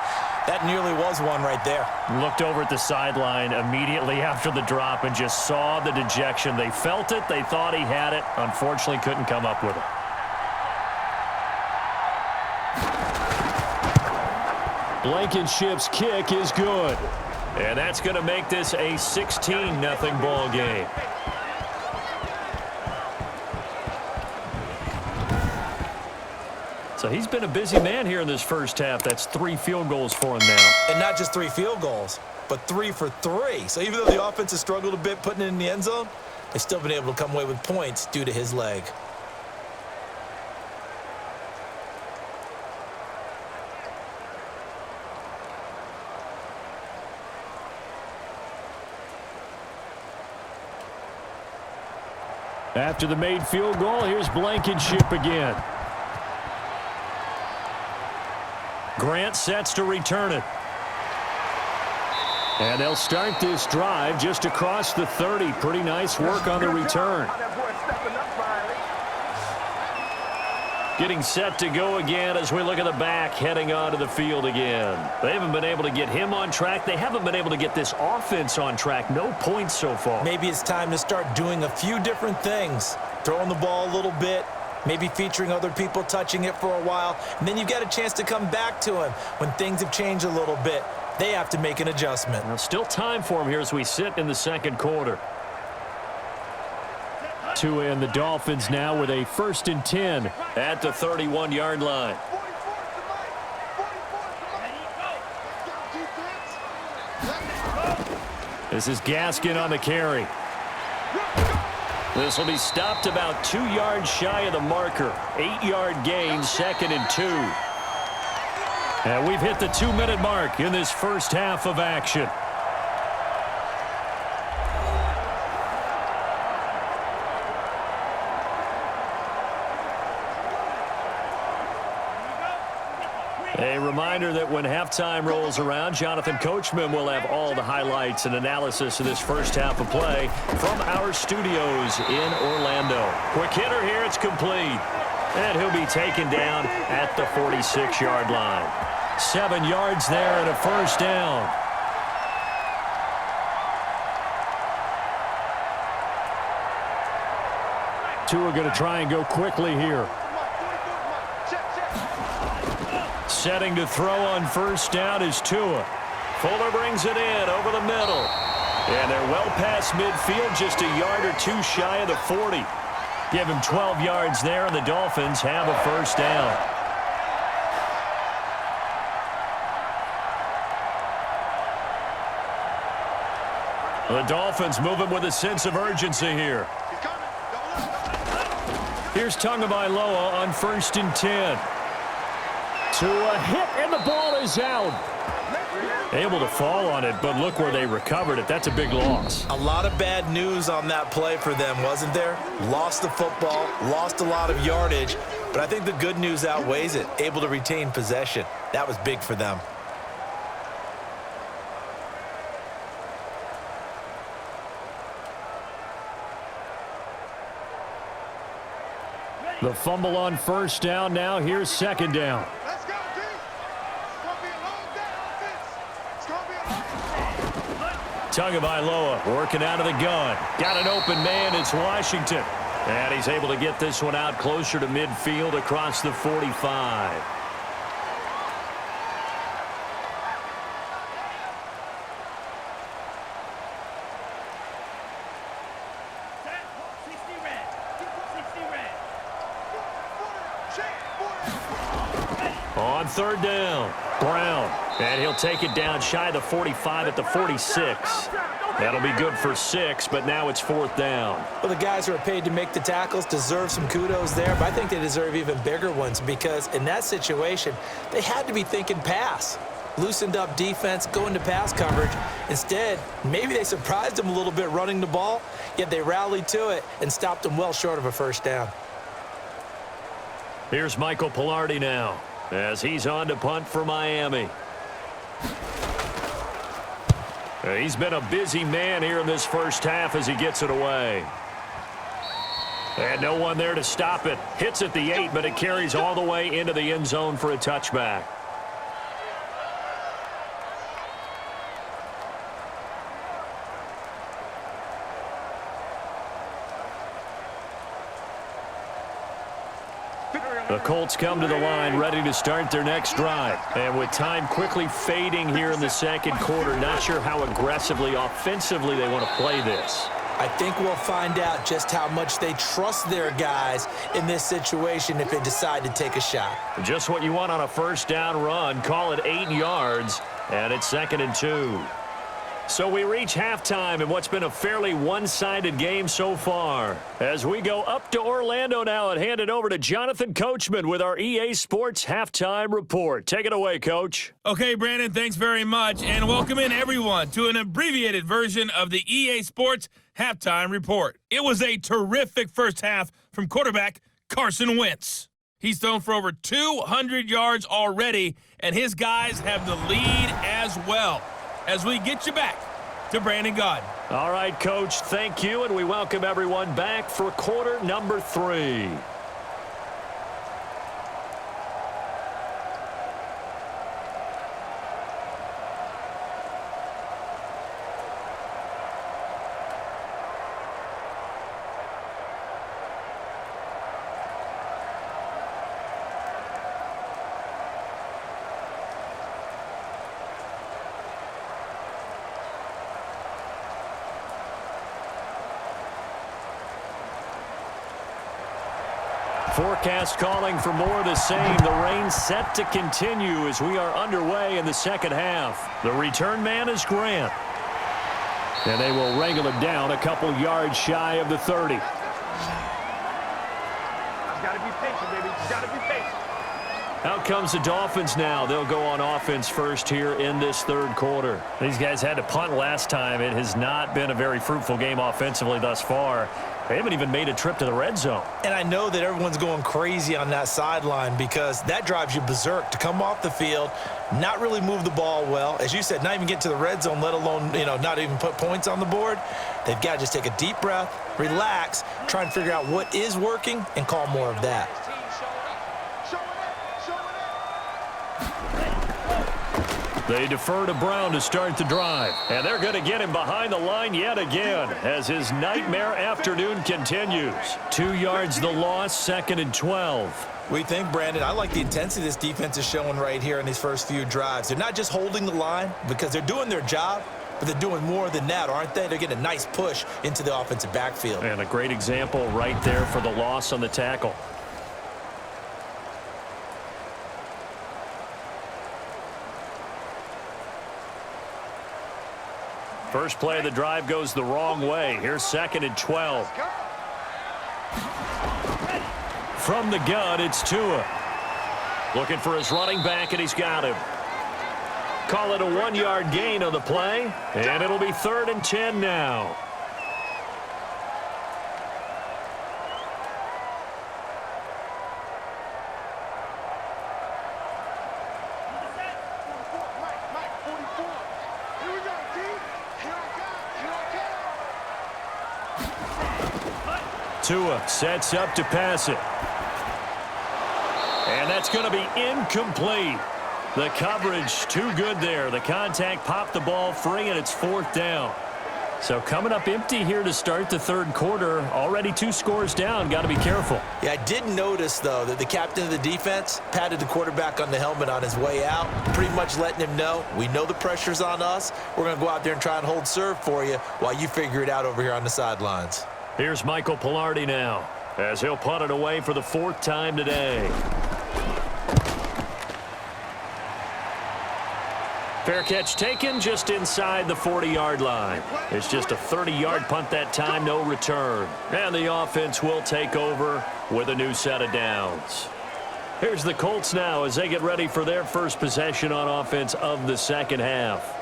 That nearly was one right there. Looked over at the sideline immediately after the drop and just saw the dejection. They felt it. They thought he had it. Unfortunately, couldn't come up with it. Blankenship's kick is good. And that's going to make this a 16-0 ball game. So he's been a busy man here in this first half. That's 3 field goals for him now. And not just 3 field goals, but 3 for 3. So even though the offense has struggled a bit putting it in the end zone, they've still been able to come away with points due to his leg. After the made field goal, here's Blankenship again. Grant sets to return it. And they'll start this drive just across the 30. Pretty nice work on the return. Getting set to go again as we look at the back heading onto the field again. They haven't been able to get him on track. They haven't been able to get this offense on track. No points so far. Maybe it's time to start doing a few different things. Throwing the ball a little bit, maybe featuring other people touching it for a while, and then you've got a chance to come back to him when things have changed a little bit. They have to make an adjustment. Now, still time for him here as we sit in the second quarter. To end the Dolphins now with a 1st and 10 at the 31-yard line. This is Gaskin on the carry. This will be stopped about 2 yards shy of the marker. 8-yard gain, 2nd and 2. And we've hit the 2-minute mark in this first half of action. A reminder that when halftime rolls around, Jonathan Coachman will have all the highlights and analysis of this first half of play from our studios in Orlando. Quick hitter here, it's complete. And he'll be taken down at the 46-yard line. 7 yards there and a first down. Tua going to try and go quickly here. Setting to throw on first down is Tua. Fuller brings it in over the middle. And they're well past midfield, just a yard or two shy of the 40. Give him 12 yards there, and the Dolphins have a first down. The Dolphins moving with a sense of urgency here. Here's Tagovailoa on 1st and 10. To a hit, and the ball is out. Able to fall on it, but look where they recovered it. That's a big loss. A lot of bad news on that play for them, wasn't there? Lost the football, lost a lot of yardage, but I think the good news outweighs it. Able to retain possession. That was big for them. The fumble on first down now. Here's second down. Let's go, D. It's going to be a long day offense. It's going to be a long day. Tagovailoa working out of the gun. Got an open man. It's Washington. And he's able to get this one out closer to midfield across the 45. On third down, Brown. And he'll take it down shy of the 45 at the 46. That'll be good for 6, but now it's 4th down. Well, the guys who are paid to make the tackles deserve some kudos there, but I think they deserve even bigger ones because in that situation, they had to be thinking pass. Loosened up defense, going to pass coverage. Instead, maybe they surprised them a little bit running the ball, yet they rallied to it and stopped them well short of a first down. Here's Michael Pilardi now as he's on to punt for Miami. He's been a busy man here in this first half as he gets it away. And no one there to stop it. Hits at the 8, but it carries all the way into the end zone for a touchback. The Colts come to the line ready to start their next drive. And with time quickly fading here in the second quarter, not sure how aggressively, offensively they want to play this. I think we'll find out just how much they trust their guys in this situation if they decide to take a shot. Just what you want on a first down run. Call it 8 yards, and it's 2nd and 2. So we reach halftime in what's been a fairly one-sided game so far. As we go up to Orlando now and hand it over to Jonathan Coachman with our EA Sports Halftime Report. Take it away, Coach. Okay, Brandon, thanks very much, and welcome in everyone to an abbreviated version of the EA Sports Halftime Report. It was a terrific first half from quarterback Carson Wentz. He's thrown for over 200 yards already, and his guys have the lead as well. As we get you back to Brandon Gaudin. All right, Coach, thank you, and we welcome everyone back for quarter number 3. Forecast calling for more of the same. The rain set to continue as we are underway in the second half. The return man is Grant. And they will wrangle him down a couple yards shy of the 30. I've got to be patient, baby. Got to be patient. Out comes the Dolphins now. They'll go on offense first here in this third quarter. These guys had to punt last time. It has not been a very fruitful game offensively thus far. They haven't even made a trip to the red zone. And I know that everyone's going crazy on that sideline because that drives you berserk to come off the field, not really move the ball well. As you said, not even get to the red zone, let alone, not even put points on the board. They've got to just take a deep breath, relax, try and figure out what is working and call more of that. They defer to Brown to start the drive. And they're going to get him behind the line yet again as his nightmare afternoon continues. 2 yards the loss, 2nd and 12. What do you think, Brandon? I like the intensity this defense is showing right here in these first few drives. They're not just holding the line because they're doing their job, but they're doing more than that, aren't they? They're getting a nice push into the offensive backfield. And a great example right there for the loss on the tackle. First play of the drive goes the wrong way. Here's 2nd and 12. From the gun, it's Tua. Looking for his running back, and he's got him. Call it a 1-yard gain on the play, and it'll be 3rd and 10 now. Tua sets up to pass it. And that's going to be incomplete. The coverage too good there. The contact popped the ball free, and it's 4th down. So coming up empty here to start the third quarter. Already 2 scores down. Got to be careful. Yeah, I did notice, though, that the captain of the defense patted the quarterback on the helmet on his way out, pretty much letting him know, we know the pressure's on us. We're going to go out there and try and hold serve for you while you figure it out over here on the sidelines. Here's Michael Pilardi now, as he'll punt it away for the 4th time today. Fair catch taken just inside the 40-yard line. It's just a 30-yard punt that time, no return. And the offense will take over with a new set of downs. Here's the Colts now as they get ready for their first possession on offense of the second half.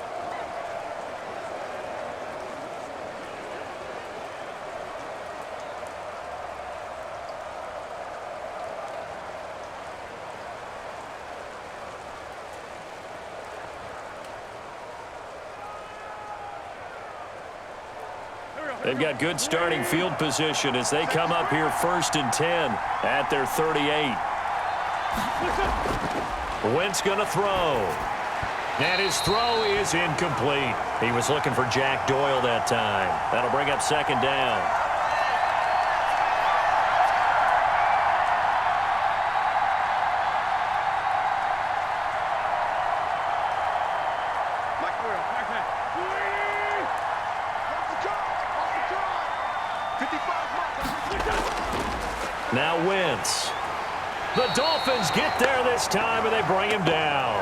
They've got good starting field position as they come up here 1st and 10 at their 38. Wentz going to throw. And his throw is incomplete. He was looking for Jack Doyle that time. That'll bring up 2nd down. Now Wentz. The Dolphins get there this time, and they bring him down.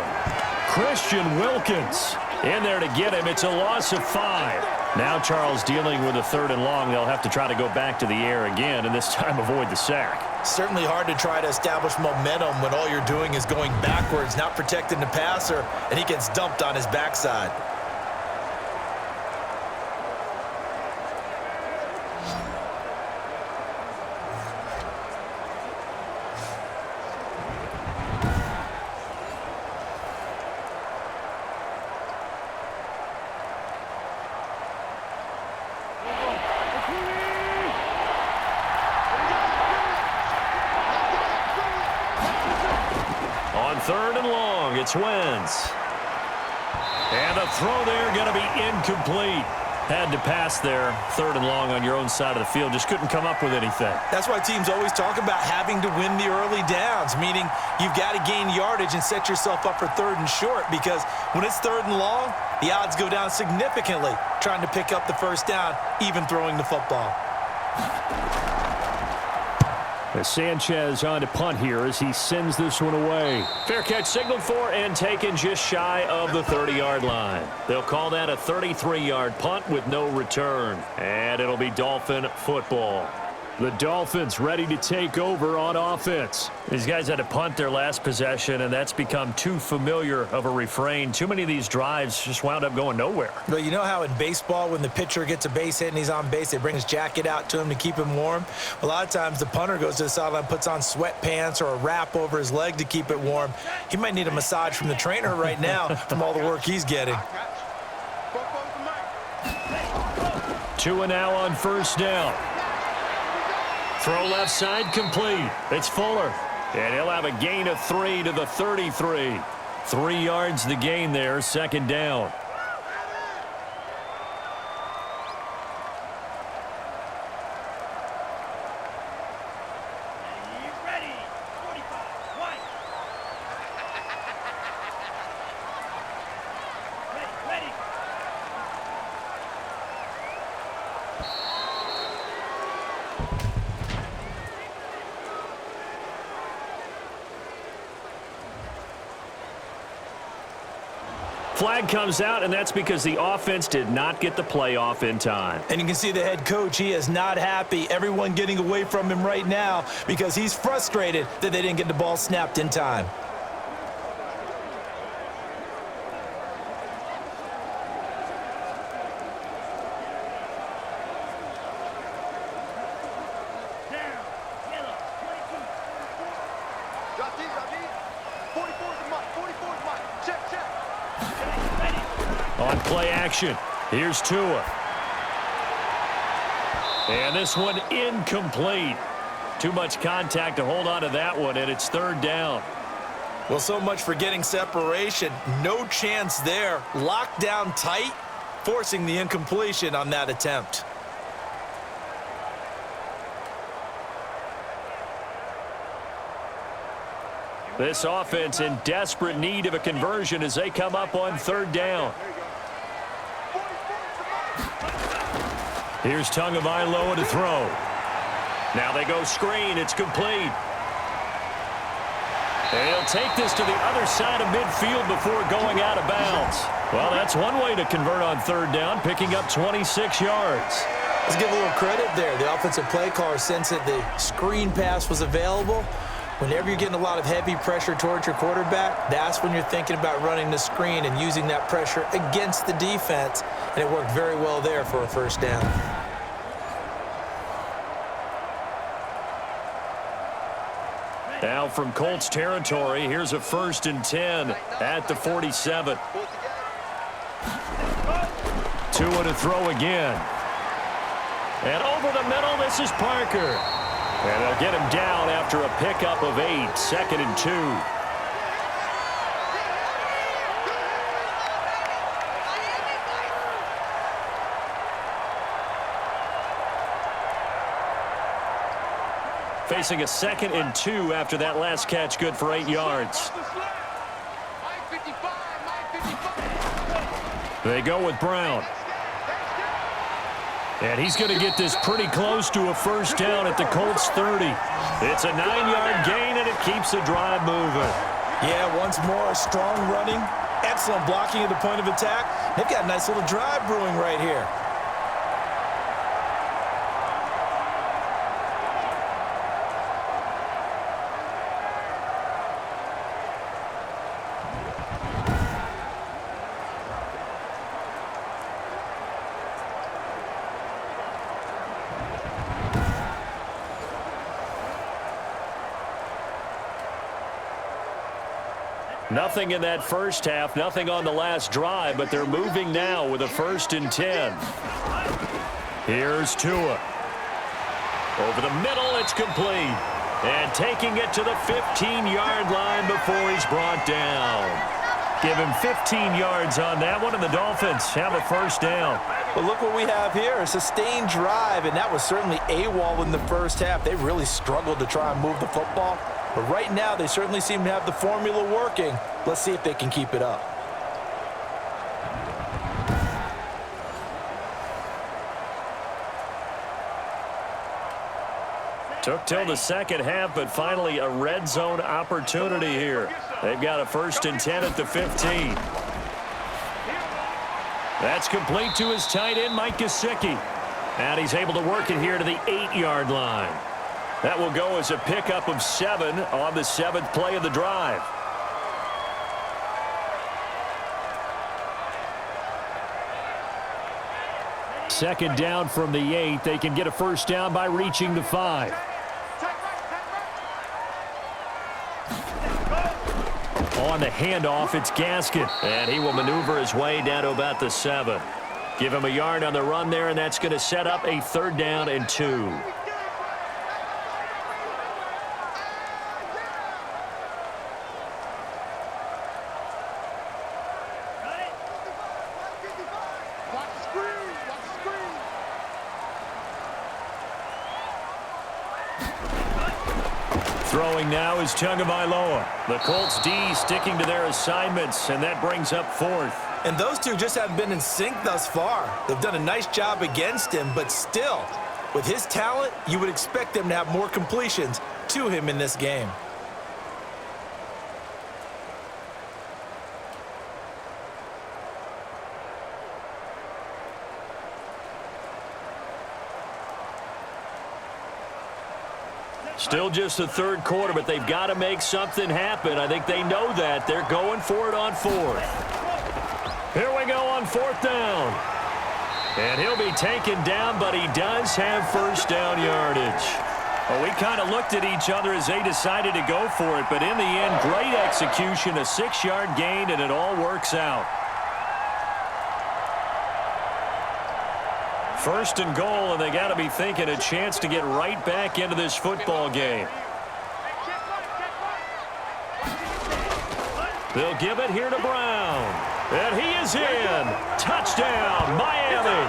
Christian Wilkins In there to get him. It's a loss of 5. Now Charles dealing with a 3rd and long. They'll have to try to go back to the air again, and this time avoid the sack. Certainly hard to try to establish momentum when all you're doing is going backwards, not protecting the passer, and he gets dumped on his backside. On 3rd and long, it's Wentz. And a throw there going to be incomplete. Had to pass there. 3rd and long on your own side of the field. Just couldn't come up with anything. That's why teams always talk about having to win the early downs, meaning you've got to gain yardage and set yourself up for 3rd and short, because when it's 3rd and long, the odds go down significantly trying to pick up the first down, even throwing the football. As Sanchez on to punt here as he sends this one away. Fair catch signaled for and taken just shy of the 30-yard line. They'll call that a 33-yard punt with no return. And it'll be Dolphin football. The Dolphins ready to take over on offense. These guys had to punt their last possession, and that's become too familiar of a refrain. Too many of these drives just wound up going nowhere. But you know how in baseball, when the pitcher gets a base hit and he's on base, they bring his jacket out to him to keep him warm? A lot of times the punter goes to the sideline, puts on sweatpants or a wrap over his leg to keep it warm. He might need a massage from the trainer right now from all the work he's getting. 2 and now on 1st down. Throw left side complete. It's Fuller. And he'll have a gain of 3 to the 33. 3 yards the gain there, 2nd down. Flag comes out, and that's because the offense did not get the play off in time. And you can see the head coach, he is not happy. Everyone getting away from him right now because he's frustrated that they didn't get the ball snapped in time. On play action, here's Tua. And this one incomplete. Too much contact to hold on to that one, and it's 3rd down. Well, so much for getting separation. No chance there. Locked down tight, forcing the incompletion on that attempt. This offense in desperate need of a conversion as they come up on 3rd down. Here's Tagovailoa to throw. Now they go screen. It's complete. And he'll take this to the other side of midfield before going out of bounds. Well, that's one way to convert on 3rd down, picking up 26 yards. Let's give a little credit there. The offensive play caller sensed that the screen pass was available. Whenever you're getting a lot of heavy pressure towards your quarterback, that's when you're thinking about running the screen and using that pressure against the defense. And it worked very well there for a 1st down. Now from Colts territory, here's a 1st and 10 at the 47. Tua to throw again. And over the middle, this is Parker. And they'll get him down after a pickup of 8, 2nd and 2. Facing a 2nd and 2 after that last catch, good for 8 yards. They go with Brown. And he's going to get this pretty close to a 1st down at the Colts 30. It's a 9-yard gain, and it keeps the drive moving. Yeah, once more, strong running, Excellent blocking at the point of attack. They've got a nice little drive brewing right here. Nothing in that first half, nothing on the last drive, but they're moving now with a 1st and 10. Here's Tua. Over the middle, it's complete. And taking it to the 15-yard line before he's brought down. Give him 15 yards on that one, and the Dolphins have a 1st down. But look what we have here, a sustained drive, and that was certainly AWOL in the first half. They really struggled to try and move the football. But right now, they certainly seem to have the formula working. Let's see if they can keep it up. Took till the second half, but finally a red zone opportunity here. They've got a 1st and 10 at the 15. That's complete to his tight end, Mike Gesicki. And he's able to work it here to the 8-yard line. That will go as a pickup of 7 on the 7th play of the drive. Second down from the 8. They can get a 1st down by reaching the 5. On the handoff, it's Gaskin. And he will maneuver his way down to about the 7. Give him a yard on the run there, and that's going to set up a 3rd down and 2. Throwing now is Tagovailoa. The Colts D sticking to their assignments, and that brings up 4th. And those two just haven't been in sync thus far. They've done a nice job against him, but still, with his talent, you would expect them to have more completions to him in this game. Still just the 3rd quarter, but they've got to make something happen. I think they know that. They're going for it on 4th. Here we go on 4th down. And he'll be taken down, but he does have 1st down yardage. Well, we kind of looked at each other as they decided to go for it, but in the end, great execution, a 6-yard gain, and it all works out. 1st and goal, and they got to be thinking a chance to get right back into this football game. They'll give it here to Brown. And he is in. Touchdown, Miami.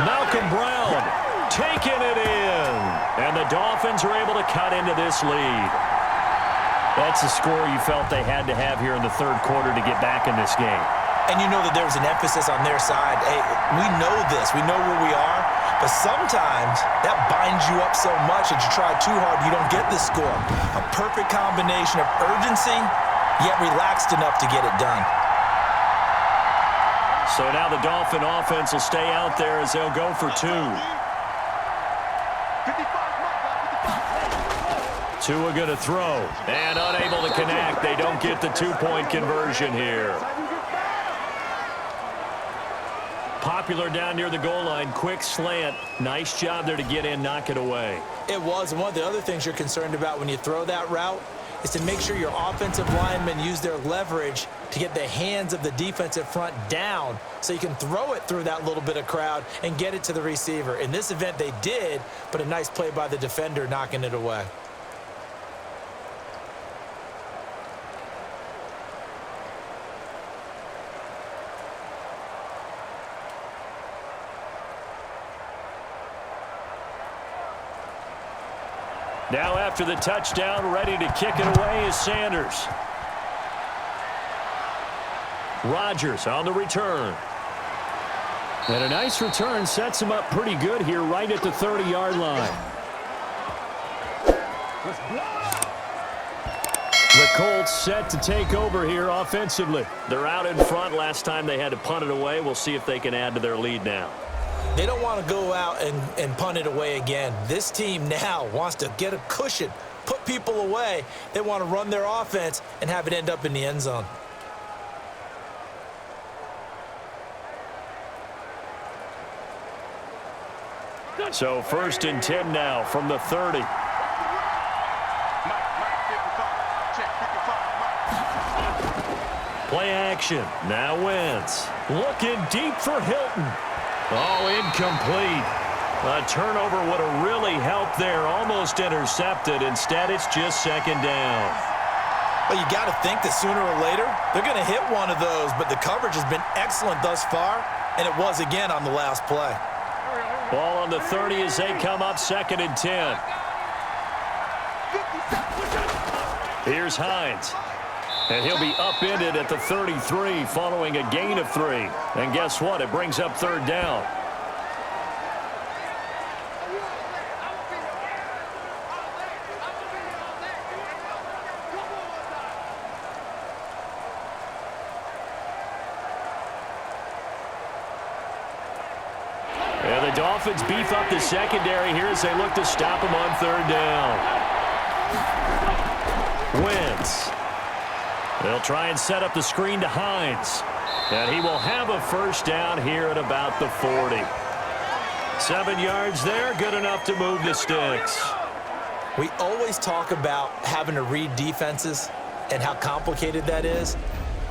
Malcolm Brown taking it in. And the Dolphins are able to cut into this lead. That's a score you felt they had to have here in the 3rd quarter to get back in this game. And you know that there was an emphasis on their side. Hey, we know this. We know where we are. But sometimes that binds you up so much that you try too hard, you don't get this score. A perfect combination of urgency, yet relaxed enough to get it done. So now the Dolphin offense will stay out there as they'll go for 2. Tua going to throw. And unable to connect. They don't get the 2-point conversion here. Popular down near the goal line. Quick slant. Nice job there to get in, knock it away. It was, and one of the other things you're concerned about when you throw that route is to make sure your offensive linemen use their leverage to get the hands of the defensive front down so you can throw it through that little bit of crowd and get it to the receiver. In this event, they did, but a nice play by the defender knocking it away. Now after the touchdown, ready to kick it away is Sanders. Rodgers on the return. And a nice return sets him up pretty good here right at the 30-yard line. The Colts set to take over here offensively. They're out in front. Last time they had to punt it away. We'll see if they can add to their lead now. They don't want to go out and punt it away again. This team now wants to get a cushion, put people away. They want to run their offense and have it end up in the end zone. So 1st and 10 now from the 30. Play action. Now Wentz. Looking deep for Hilton. Oh, incomplete. A turnover would have really helped there. Almost intercepted. Instead, it's just 2nd down. Well, you got to think that sooner or later, they're going to hit one of those, but the coverage has been excellent thus far, and it was again on the last play. Ball on the 30 as they come up 2nd and 10. Here's Hines. And he'll be upended at the 33 following a gain of 3. And guess what? It brings up 3rd down. And the Dolphins beef up the secondary here as they look to stop him on 3rd down. Wentz. They'll try and set up the screen to Hines. And he will have a 1st down here at about the 40. 7 yards there, good enough to move the sticks. We always talk about having to read defenses and how complicated that is.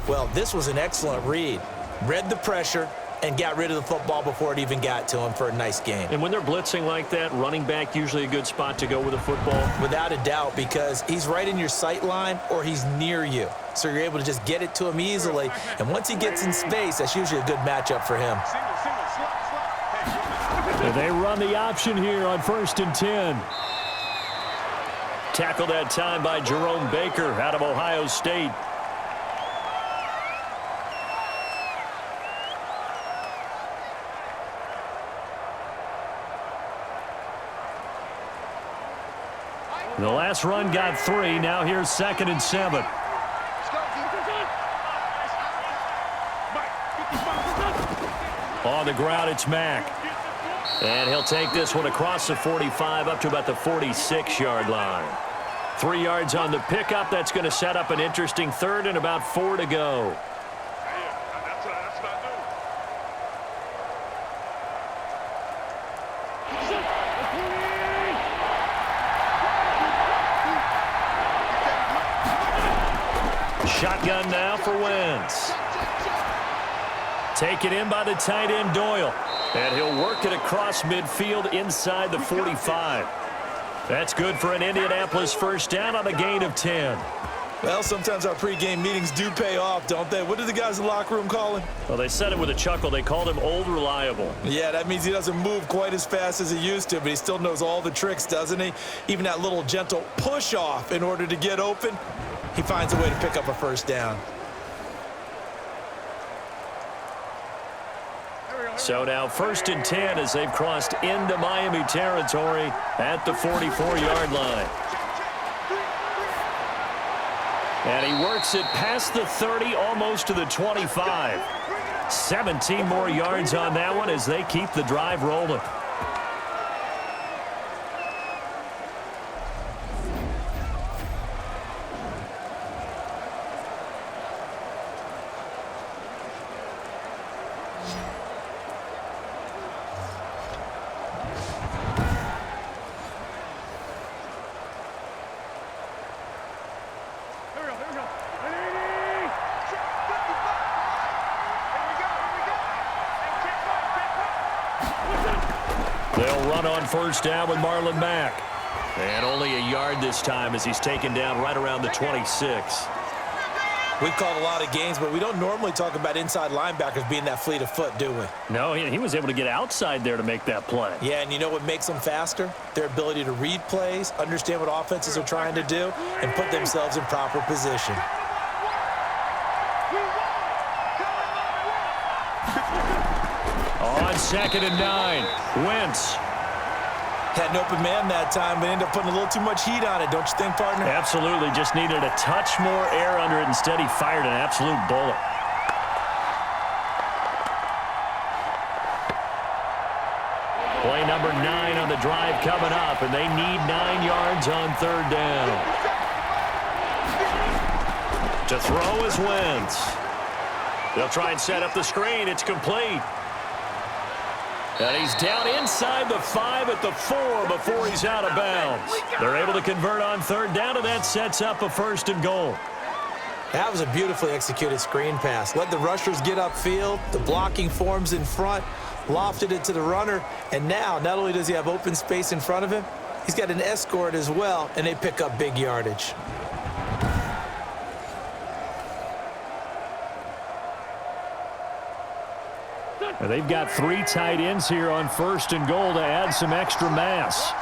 Well, this was an excellent read. Read the pressure and got rid of the football before it even got to him for a nice game. And when they're blitzing like that, running back usually a good spot to go with a football? Without a doubt, because he's right in your sight line or he's near you. So you're able to just get it to him easily. And once he gets in space, that's usually a good matchup for him. And they run the option here on 1st and 10. Tackled that time by Jerome Baker out of Ohio State. The last run got 3. Now here's 2nd and 7. On the ground, it's Mack. And he'll take this one across the 45 up to about the 46-yard line. 3 yards on the pickup. That's going to set up an interesting 3rd and about 4 to go. Shotgun now for Wentz. Taken in by the tight end Doyle. And he'll work it across midfield inside the 45. That's good for an Indianapolis 1st down on a gain of 10. Well, sometimes our pregame meetings do pay off, don't they? What do the guys in the locker room call him? Well, they said it with a chuckle. They called him Old Reliable. Yeah, that means he doesn't move quite as fast as he used to, but he still knows all the tricks, doesn't he? Even that little gentle push-off in order to get open. He finds a way to pick up a 1st down. So now 1st and 10 as they've crossed into Miami territory at the 44-yard line. And he works it past the 30, almost to the 25. 17 more yards on that one as they keep the drive rolling. They'll run on 1st down with Marlon Mack. And only a yard this time as he's taken down right around the 26. We've called a lot of games, but we don't normally talk about inside linebackers being that fleet of foot, do we? No, he was able to get outside there to make that play. Yeah, and you know what makes them faster? Their ability to read plays, understand what offenses are trying to do, and put themselves in proper position. On 2nd and 9, Wentz. Had an open man that time, but ended up putting a little too much heat on it, don't you think, partner? Absolutely. Just needed a touch more air under it. Instead, he fired an absolute bullet. Play number 9 on the drive coming up, and they need 9 yards on third down. To throw is Wentz. They'll try and set up the screen. It's complete. And he's down inside the 5 at the 4 before he's out of bounds. They're able to convert on third down, and that sets up a 1st and goal. That was a beautifully executed screen pass. Let the rushers get upfield. The blocking forms in front. Lofted it to the runner. And now, not only does he have open space in front of him, he's got an escort as well, and they pick up big yardage. They've got 3 tight ends here on 1st and goal to add some extra mass.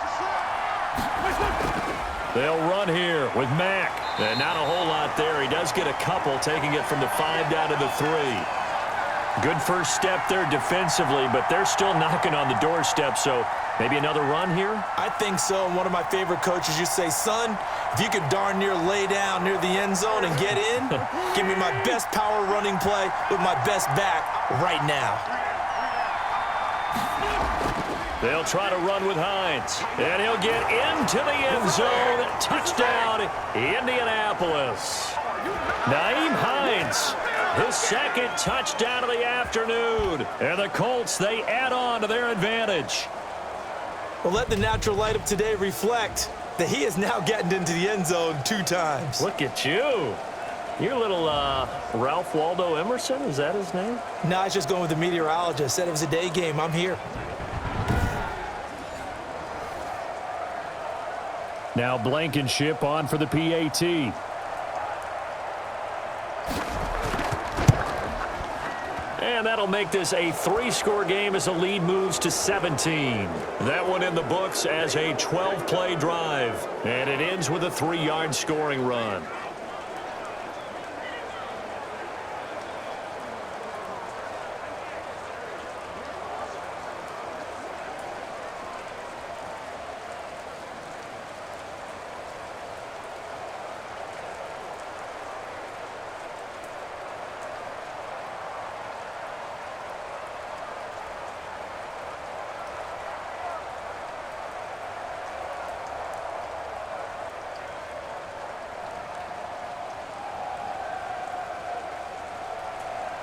They'll run here with Mack. And not a whole lot there. He does get a couple, taking it from the 5 down to the 3. Good first step there defensively, but they're still knocking on the doorstep, so maybe another run here? I think so. And one of my favorite coaches used to say, son, if you could darn near lay down near the end zone and get in, give me my best power running play with my best back right now. They'll try to run with Hines, and he'll get into the end zone. Touchdown, Indianapolis. Nyheim Hines, his 2nd touchdown of the afternoon. And the Colts, they add on to their advantage. Well, let the natural light of today reflect that he is now getting into the end zone 2 times. Look at you. You're a little Ralph Waldo Emerson, is that his name? No, I was just going with the meteorologist. Said it was a day game. I'm here. Now Blankenship on for the PAT. And that'll make this a 3-score game as the lead moves to 17. That one in the books as a 12-play drive. And it ends with a 3-yard scoring run.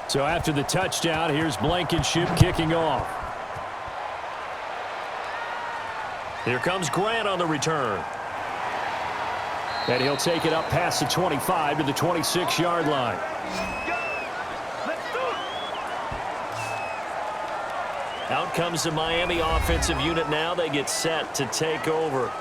So after the touchdown, here's Blankenship kicking off. Here comes Grant on the return. And he'll take it up past the 25 to the 26-yard line. Out comes the Miami offensive unit now. They get set to take over.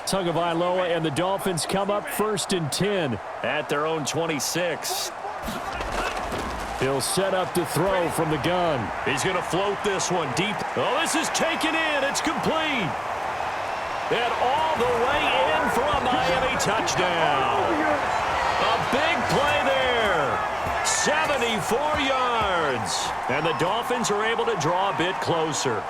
Tagovailoa and the Dolphins come up 1st and 10 at their own 26. He'll set up to throw from the gun. He's going to float this one deep. Oh, this is taken in. It's complete. And all the way in for a Miami touchdown. A big play there. 74 yards. And the Dolphins are able to draw a bit closer.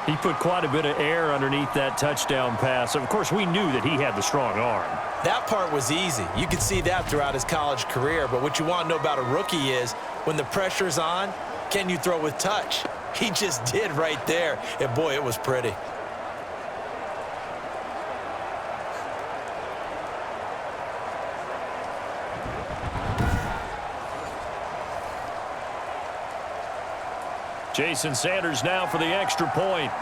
He put quite a bit of air underneath that touchdown pass. Of course, we knew that he had the strong arm. That part was easy. You could see that throughout his college career. But what you want to know about a rookie is when the pressure's on, can you throw with touch? He just did right there. And, boy, it was pretty. Jason Sanders now for the extra point.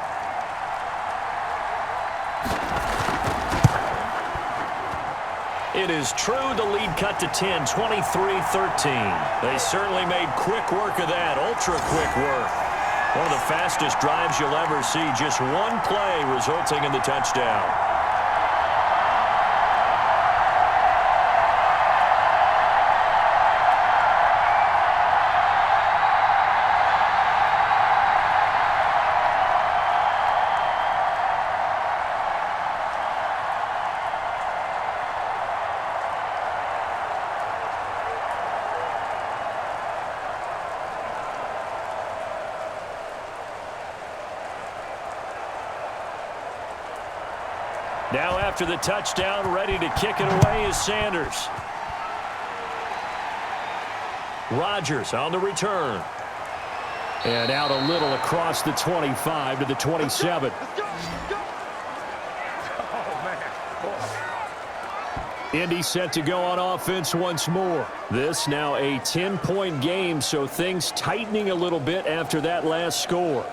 It is true, the lead cut to 10, 23-13. They certainly made quick work of that, ultra-quick work. One of the fastest drives you'll ever see, just one play resulting in the touchdown. Now after the touchdown, ready to kick it away is Sanders. Rodgers on the return. And out a little across the 25 to the 27. Indy set to go on offense once more. This now a 10-point game, so things tightening a little bit after that last score.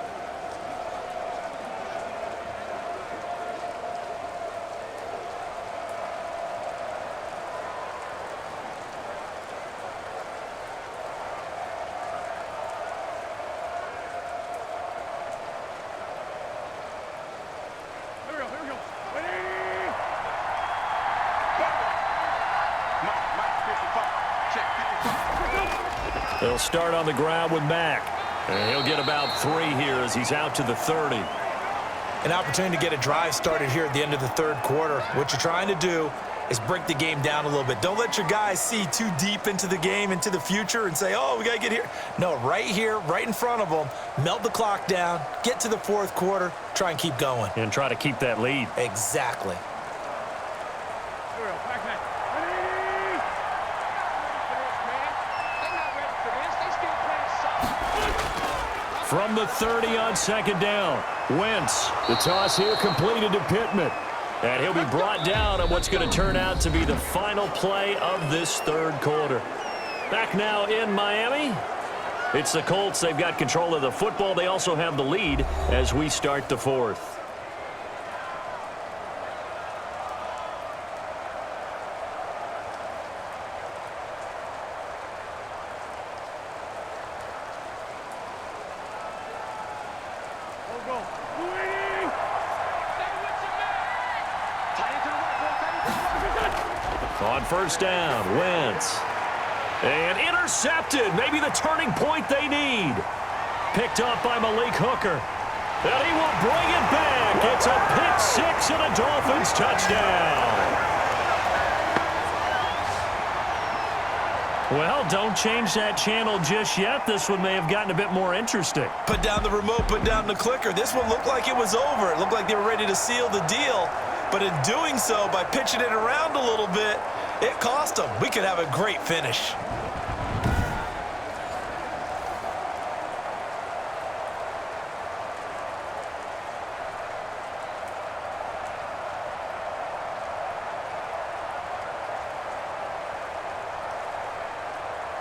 They'll start on the ground with Mack. And he'll get about 3 here as he's out to the 30. An opportunity to get a drive started here at the end of the third quarter. What you're trying to do is break the game down a little bit. Don't let your guys see too deep into the game, into the future, and say, oh, we got to get here. No, right here, right in front of them, melt the clock down, get to the fourth quarter, try and keep going. And try to keep that lead. Exactly. From the 30 on second down, Wentz. The toss here completed to Pittman. And he'll be brought down on what's going to turn out to be the final play of this third quarter. Back now in Miami. It's the Colts. They've got control of the football. They also have the lead as we start the fourth. On first down, Wentz. And intercepted. Maybe the turning point they need. Picked up by Malik Hooker. And he will bring it back. It's a pick six and a Dolphins touchdown. Well, don't change that channel just yet. This one may have gotten a bit more interesting. Put down the remote, put down the clicker. This one looked like it was over. It looked like they were ready to seal the deal. But in doing so, by pitching it around a little bit, it cost them. We could have a great finish.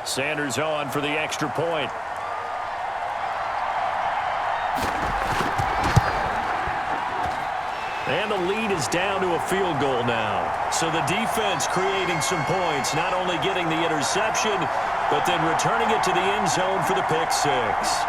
Sanders on for the extra point. And the lead is down to a field goal now. So the defense creating some points, not only getting the interception, but then returning it to the end zone for the pick six.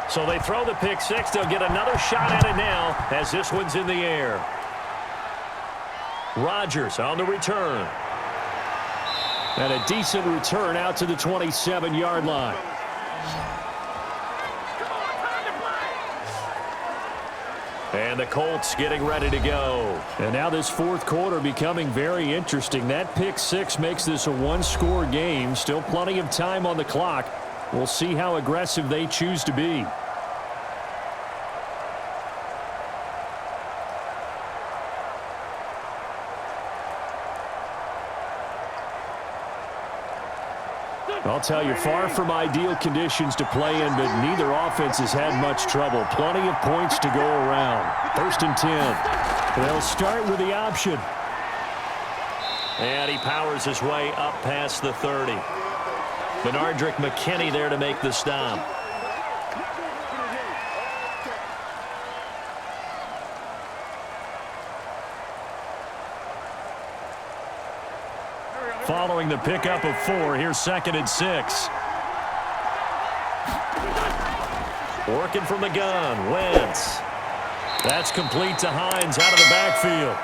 So they throw the pick six. They'll get another shot at it now as this one's in the air. Rodgers on the return. And a decent return out to the 27-yard line. And the Colts getting ready to go. And now this fourth quarter becoming very interesting. That pick six makes this a one-score game. Still plenty of time on the clock. We'll see how aggressive they choose to be. I'll tell you, far from ideal conditions to play in, but neither offense has had much trouble. Plenty of points to go around. 1st and 10. They'll start with the option. And he powers his way up past the 30. Benardrick McKinney there to make the stop. Following the pickup of 4, here's 2nd and 6. Working from the gun, Wentz. That's complete to Hines out of the backfield.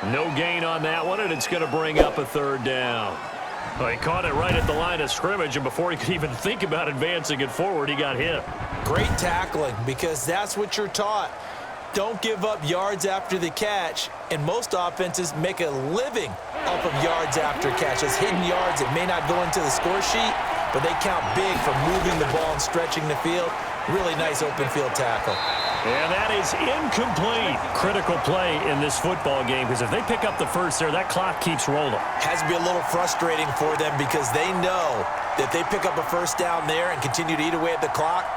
No gain on that one, and it's going to bring up a third down. Well, he caught it right at the line of scrimmage, and before he could even think about advancing it forward, he got hit. Great tackling, because that's what you're taught. Don't give up yards after the catch, and most offenses make a living off of yards after catch. As hidden yards that may not go into the score sheet, but they count big for moving the ball and stretching the field. Really nice open field tackle. And that is incomplete. Critical play in this football game, because if they pick up the first there, that clock keeps rolling. Has to be a little frustrating for them because they know that they pick up a first down there and continue to eat away at the clock,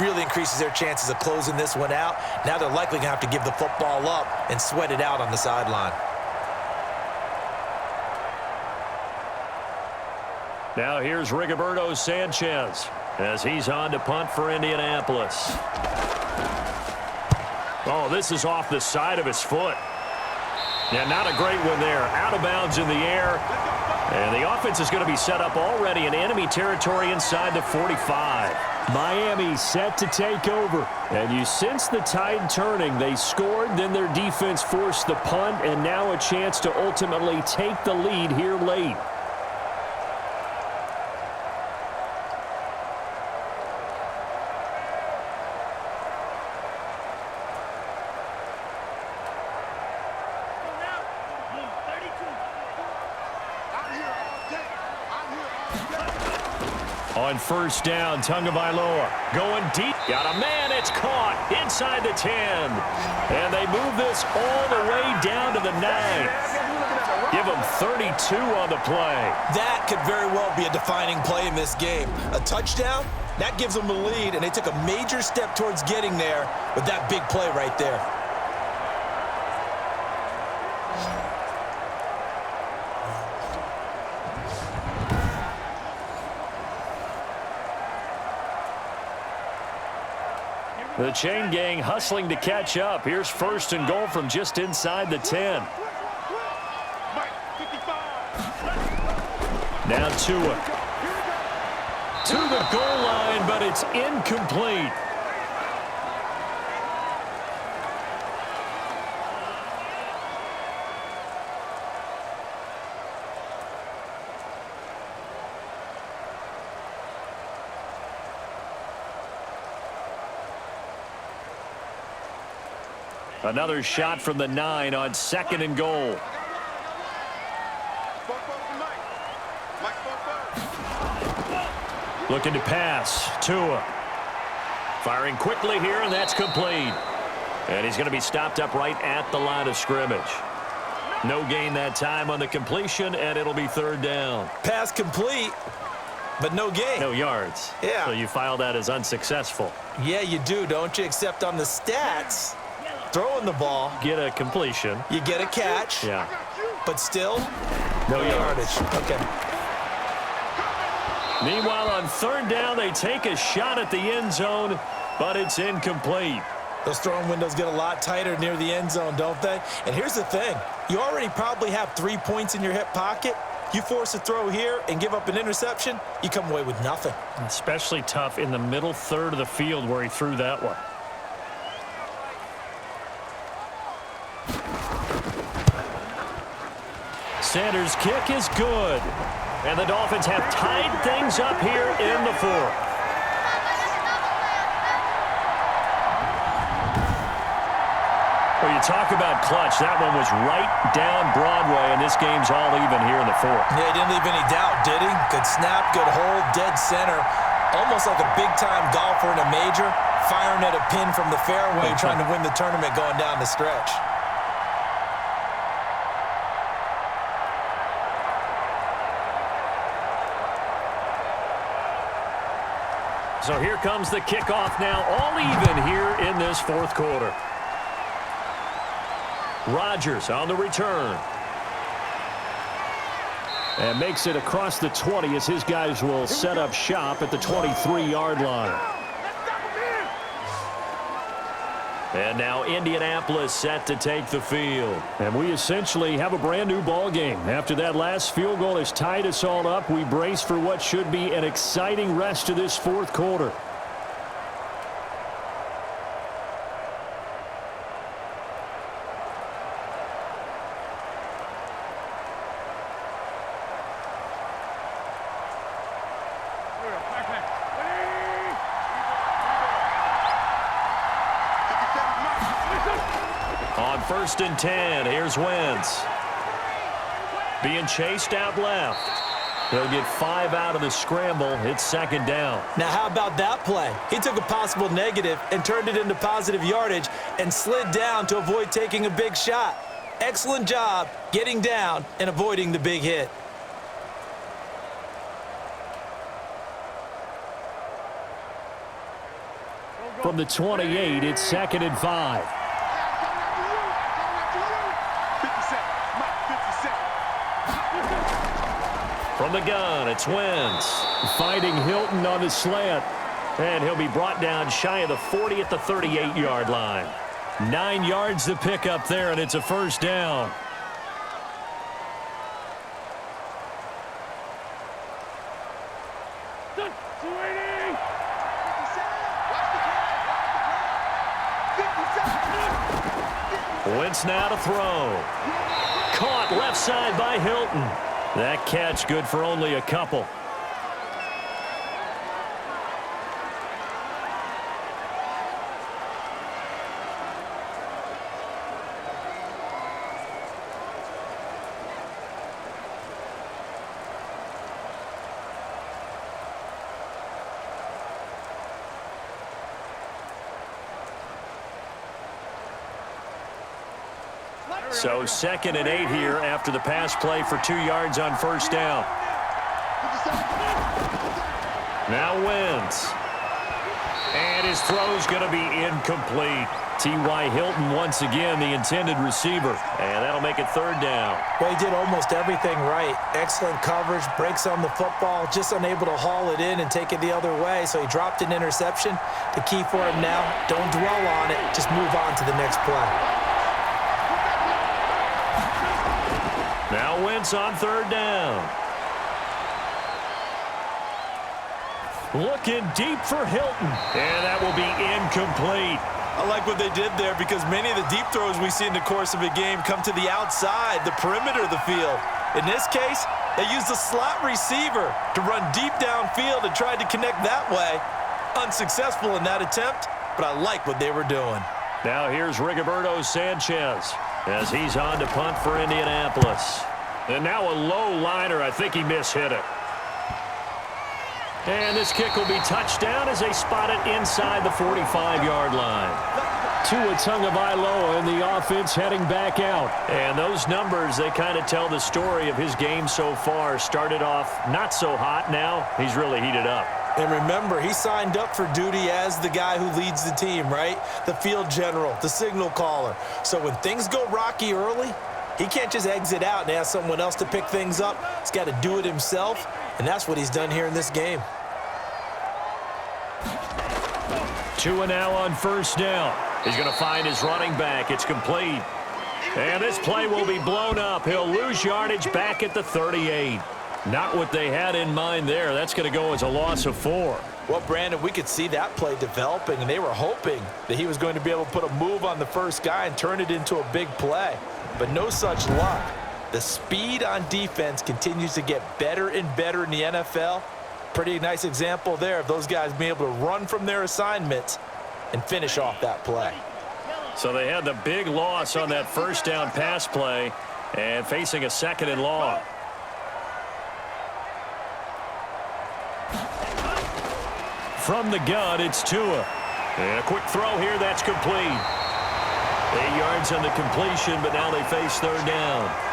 really increases their chances of closing this one out. Now they're likely going to have to give the football up and sweat it out on the sideline. Now here's Rigoberto Sanchez as he's on to punt for Indianapolis. Oh, this is off the side of his foot. Yeah, not a great one there. Out of bounds in the air. And the offense is going to be set up already in enemy territory inside the 45. Miami set to take over. And you sense the tide turning. They scored, then their defense forced the punt, and now a chance to ultimately take the lead here late. On first down, Tagovailoa going deep. Got a man, it's caught inside the 10. And they move this all the way down to the 9. Give them 32 on the play. That could very well be a defining play in this game. A touchdown, that gives them the lead, and they took a major step towards getting there with that big play right there. The chain gang hustling to catch up. Here's first and goal from just inside the 10. Now Tua. To the goal line, but it's incomplete. Another shot from the 9 on second and goal. Looking to pass. Tua. Firing quickly here, and that's complete. And he's going to be stopped up right at the line of scrimmage. No gain that time on the completion, and it'll be third down. Pass complete, but no gain. No yards. Yeah. So you file that as unsuccessful. Yeah, you do, don't you? Except on the stats, throwing the ball, Get a completion. you get a catch, Yeah. but still, No yardage. Okay. Meanwhile, on third down, they take a shot at the end zone, but it's incomplete. Those throwing windows get a lot tighter near the end zone, don't they? And here's the thing. You already probably have 3 points in your hip pocket. You force a throw here and give up an interception, you come away with nothing. Especially tough in the middle third of the field where he threw that one. Sanders' kick is good. And the Dolphins have tied things up here in the fourth. Well, you talk about clutch. That one was right down Broadway, and this game's all even here in the fourth. Yeah, he didn't leave any doubt, did he? Good snap, good hold, dead center. Almost like a big-time golfer in a major, firing at a pin from the fairway, trying to win the tournament going down the stretch. So here comes the kickoff now, all even here in this fourth quarter. Rodgers on the return. And makes it across the 20 as his guys will set up shop at the 23-yard line. And now Indianapolis set to take the field. And we essentially have a brand new ball game. After that last field goal has tied us all up, we brace for what should be an exciting rest to this fourth quarter. On 1st and 10, here's Wentz. Being chased out left. He'll get 5 out of the scramble. It's 2nd down. Now, how about that play? He took a possible negative and turned it into positive yardage and slid down to avoid taking a big shot. Excellent job getting down and avoiding the big hit. From the 28, it's 2nd and 5. From the gun, it's Wentz. Fighting Hilton on the slant. And he'll be brought down shy of the 40 at the 38-yard line. 9 yards to pick up there, and it's a 1st down. Wentz now to throw. Caught left side by Hilton. That catch good for only a couple. So 2nd and 8 here after the pass play for 2 yards on 1st down. Now Wentz. And his throw's going to be incomplete. T.Y. Hilton once again the intended receiver. And that'll make it 3rd down. Well, he did almost everything right. Excellent coverage, breaks on the football, just unable to haul it in and take it the other way. So he dropped an interception. The key for him now, don't dwell on it. Just move on to the next play. Now Wentz on 3rd down. Looking deep for Hilton. And that will be incomplete. I like what they did there because many of the deep throws we see in the course of a game come to the outside, the perimeter of the field. In this case, they used the slot receiver to run deep downfield and tried to connect that way. Unsuccessful in that attempt, but I like what they were doing. Now here's Rigoberto Sanchez as he's on to punt for Indianapolis. And now a low liner. I think he mishit it. And this kick will be touchdown as they spot it inside the 45-yard line. Tua Tagovailoa and the offense heading back out. And those numbers, they kind of tell the story of his game so far. Started off not so hot. Now he's really heated up. And remember, he signed up for duty as the guy who leads the team, right? The field general, the signal caller. So when things go rocky early, he can't just exit out and ask someone else to pick things up. He's got to do it himself, and that's what he's done here in this game. Tua now on 1st down. He's going to find his running back. It's complete. And this play will be blown up. He'll lose yardage back at the 38. Not what they had in mind there. That's going to go as a loss of 4. Well, Brandon, we could see that play developing, and they were hoping that he was going to be able to put a move on the first guy and turn it into a big play. But no such luck. The speed on defense continues to get better and better in the NFL. Pretty nice example there of those guys being able to run from their assignments and finish off that play. So they had the big loss on that 1st down pass play and facing a 2nd and long. From the gun, it's Tua. And a quick throw here, that's complete. 8 yards on the completion, but now they face 3rd down.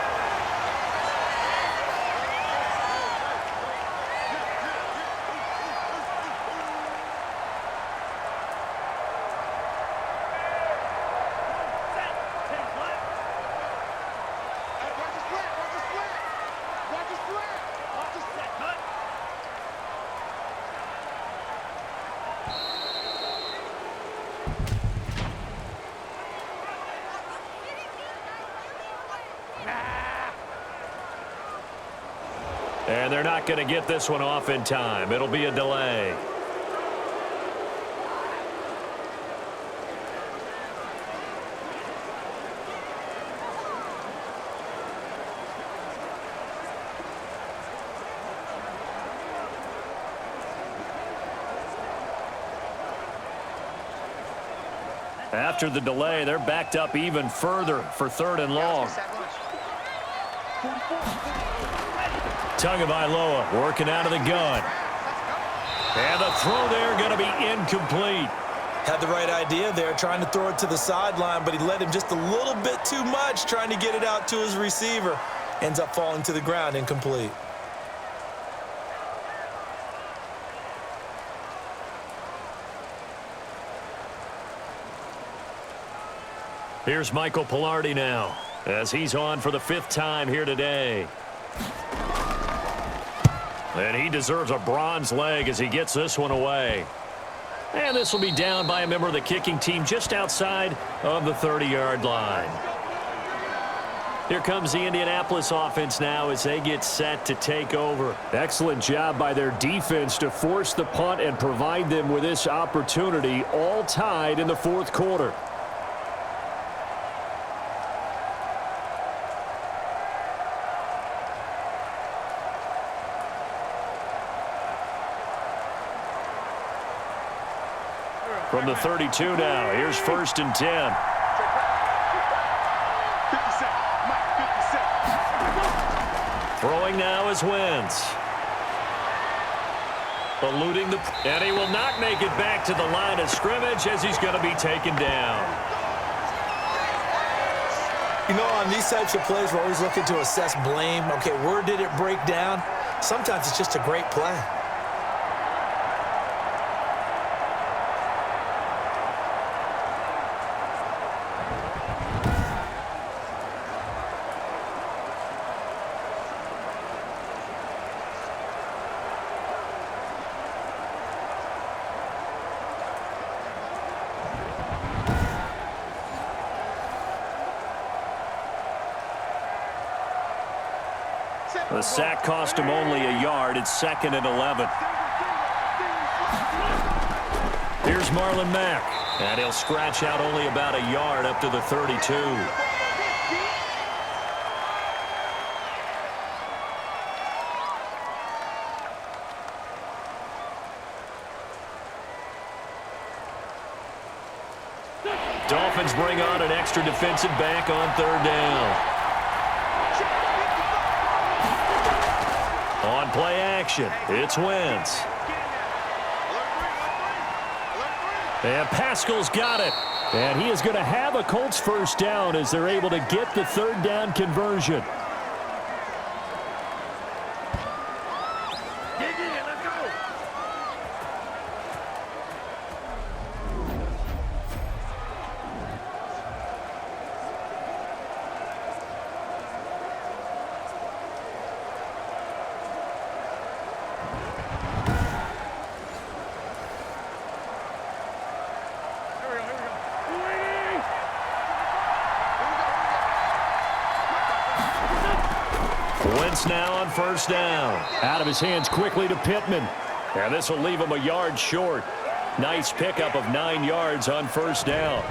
And they're not going to get this one off in time. It'll be a delay. After the delay, they're backed up even further for 3rd and long. Tagovailoa working out of the gun. And the throw there going to be incomplete. Had the right idea there, trying to throw it to the sideline, but he led him just a little bit too much, trying to get it out to his receiver. Ends up falling to the ground, incomplete. Here's Michael Pilardi now, as he's on for the 5th time here today. And he deserves a bronze leg as he gets this one away. And this will be down by a member of the kicking team just outside of the 30-yard line. Here comes the Indianapolis offense now as they get set to take over. Excellent job by their defense to force the punt and provide them with this opportunity, all tied in the 4th quarter. From the 32 now, here's 1st and 10. Throwing now is Wentz. Eluding the... And he will not make it back to the line of scrimmage as he's going to be taken down. You know, on these types of plays, we're always looking to assess blame. Okay, where did it break down? Sometimes it's just a great play. The sack cost him only a yard. It's 2nd and 11. Here's Marlon Mack. And he'll scratch out only about a yard up to the 32. Dolphins bring on an extra defensive back on 3rd down. On play action, it's Wentz. And Pascal's got it. And he is going to have a Colts 1st down as they're able to get the 3rd down conversion. Wentz now on 1st down. Out of his hands quickly to Pittman. And this will leave him a yard short. Nice pickup of 9 yards on 1st down.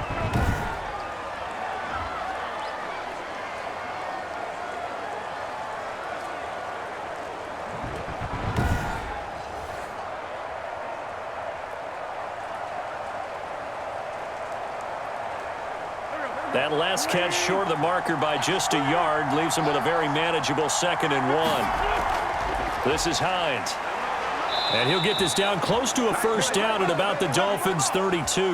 That last catch short of the marker by just a yard leaves him with a very manageable 2nd and 1. This is Hines. And he'll get this down close to a 1st down at about the Dolphins' 32.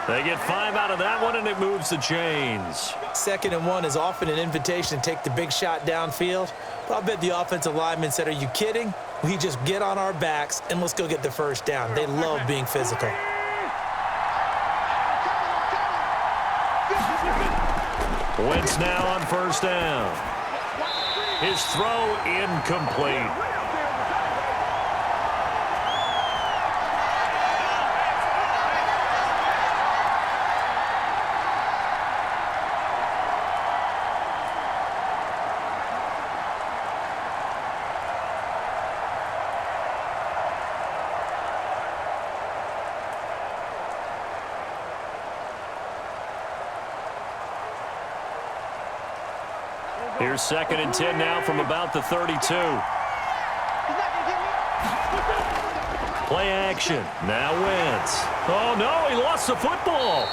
They get 5 out of that one, and it moves the chains. 2nd and 1 is often an invitation to take the big shot downfield. But I bet the offensive lineman said, are you kidding? We just get on our backs, and let's go get the 1st down. They love being physical. Wentz now on 1st down. His throw incomplete. Here's 2nd and 10 now from about the 32. Play action. Now Wentz. Oh, no, he lost the football.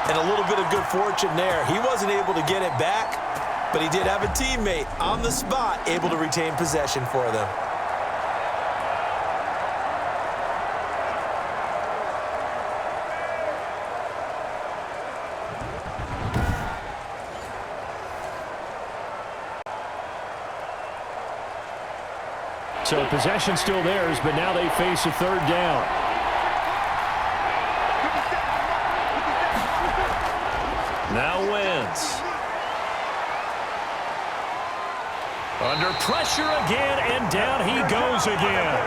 And a little bit of good fortune there. He wasn't able to get it back, but he did have a teammate on the spot able to retain possession for them. So possession still theirs, but now they face a third down. Now Wentz. Under pressure again, and down he goes again.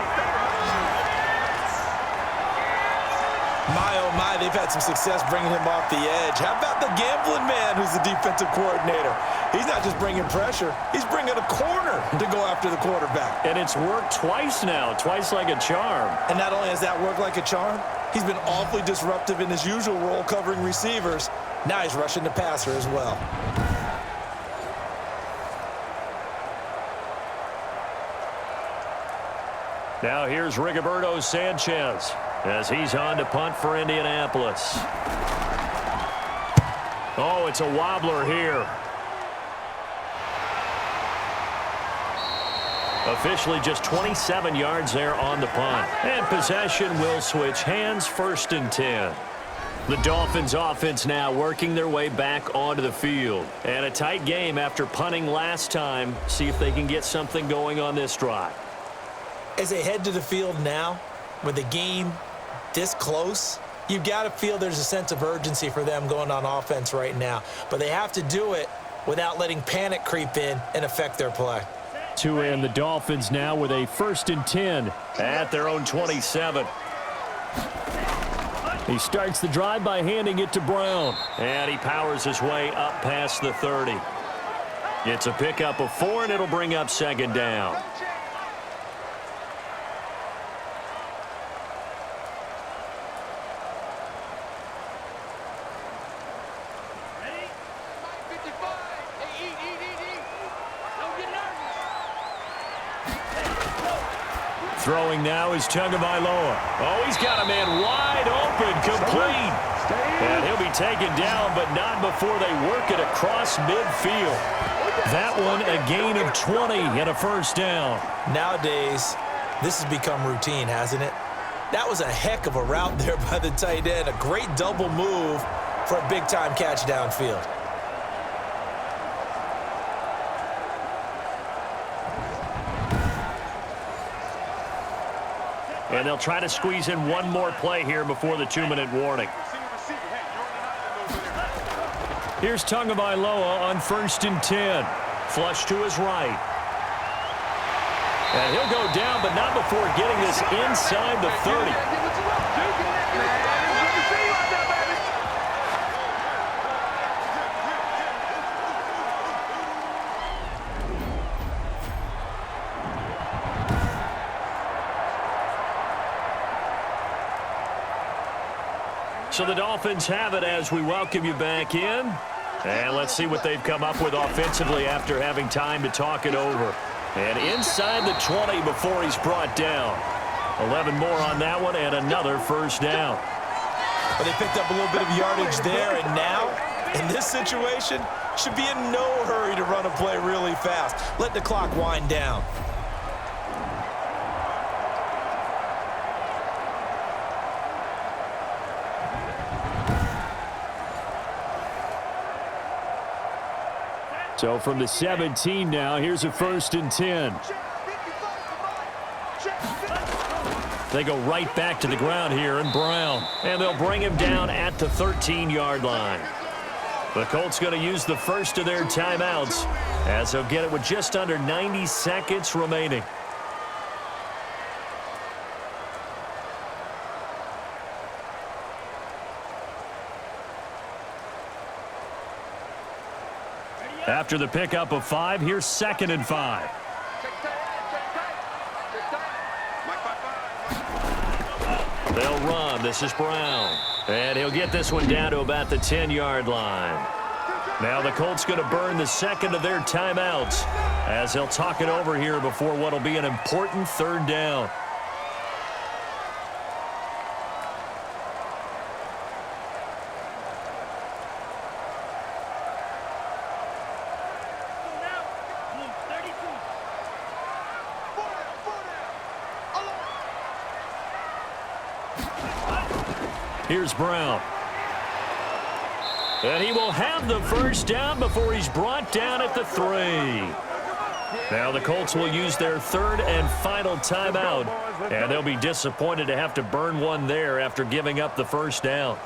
My, oh my, they've had some success bringing him off the edge. How about the gambling man who's the defensive coordinator? He's not just bringing pressure, he's bringing a corner to go after the quarterback. And it's worked twice now, twice like a charm. And not only has that worked like a charm, he's been awfully disruptive in his usual role covering receivers. Now he's rushing the passer as well. Now here's Rigoberto Sanchez as he's on to punt for Indianapolis. Oh, it's a wobbler here. Officially just 27 yards there on the punt. And possession will switch hands, 1st and 10. The Dolphins offense now working their way back onto the field. And a tight game after punting last time. See if they can get something going on this drive. As they head to the field now, with the game this close, you've got to feel there's a sense of urgency for them going on offense right now. But they have to do it without letting panic creep in and affect their play. To end the Dolphins now with a 1st and 10 at their own 27. He starts the drive by handing it to Brown. And he powers his way up past the 30. It's a pickup of 4, and it'll bring up 2nd down. Throwing now is Tagovailoa. Oh, he's got a man wide open, complete. And he'll be taken down, but not before they work it across midfield. That one a gain of 20 and a 1st down. Nowadays, this has become routine, hasn't it? That was a heck of a route there by the tight end. A great double move for a big-time catch downfield. And they'll try to squeeze in one more play here before the 2-minute warning. Here's Tagovailoa on 1st and 10. Flush to his right. And he'll go down, but not before getting this inside the 30. So the Dolphins have it as we welcome you back in. And let's see what they've come up with offensively after having time to talk it over. And inside the 20 before he's brought down. 11 more on that one and another 1st down. But they picked up a little bit of yardage there, and now, in this situation, should be in no hurry to run a play really fast. Let the clock wind down. So from the 17 now, here's a 1st and 10. They go right back to the ground here, and Brown. And they'll bring him down at the 13-yard line. The Colts going to use the first of their timeouts as they'll get it with just under 90 seconds remaining. After the pickup of 5, here's 2nd and 5. They'll run. This is Brown. And he'll get this one down to about the 10-yard line. Now the Colts going to burn the second of their timeouts as they'll talk it over here before what will be an important 3rd down. Here's Brown. And he will have the first down before he's brought down at the 3. Now the Colts will use their third and final timeout, and they'll be disappointed to have to burn one there after giving up the first down.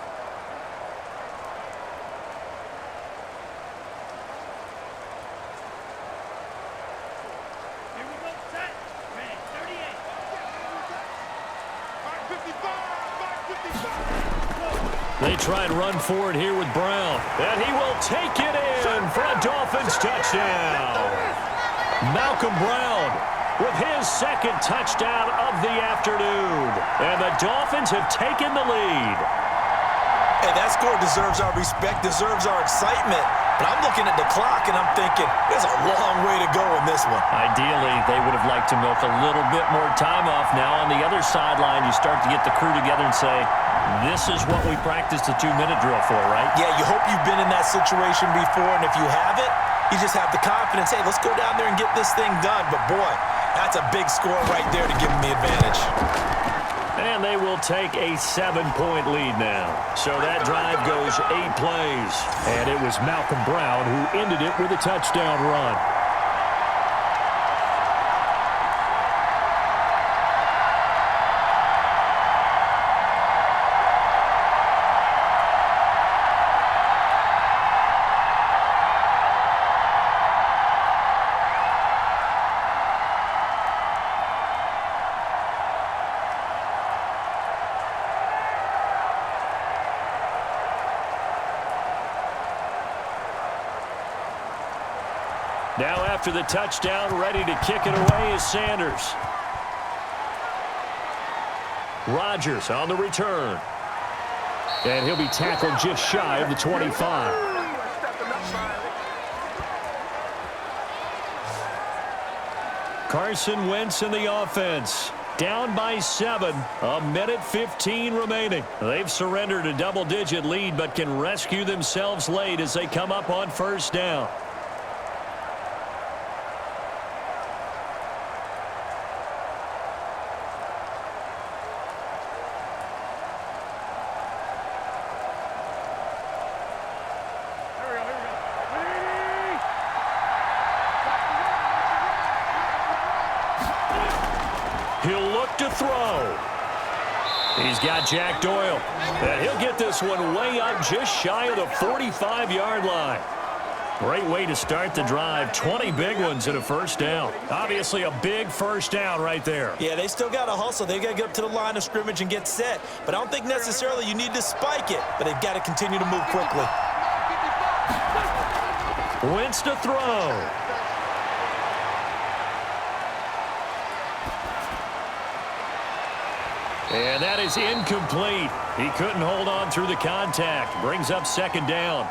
They try and run forward here with Brown, and he will take it in for a Dolphins touchdown. Malcolm Brown with his second touchdown of the afternoon, and the Dolphins have taken the lead. Hey, that score deserves our respect, deserves our excitement. But I'm looking at the clock, and I'm thinking, there's a long way to go in this one. Ideally, they would have liked to milk a little bit more time off. Now on the other sideline, you start to get the crew together and say, this is what we practiced the 2-minute drill for, right? Yeah, you hope you've been in that situation before, and if you haven't, you just have the confidence, hey, let's go down there and get this thing done. But, boy, that's a big score right there to give them the advantage. And they will take a 7-point lead now. So that drive goes 8 plays. And it was Malcolm Brown who ended it with a touchdown run. Now after the touchdown, ready to kick it away is Sanders. Rodgers on the return. And he'll be tackled just shy of the 25. Carson Wentz in the offense. Down by 7, a minute 15 remaining. They've surrendered a double-digit lead but can rescue themselves late as they come up on first down. He'll look to throw. He's got Jack Doyle. And he'll get this one way up just shy of the 45-yard line. Great way to start the drive. 20 big ones and a first down. Obviously a big first down right there. Yeah, they still got to hustle. They got to get up to the line of scrimmage and get set. But I don't think necessarily you need to spike it. But they've got to continue to move quickly. Wentz to throw. And that is incomplete. He couldn't hold on through the contact. Brings up second down.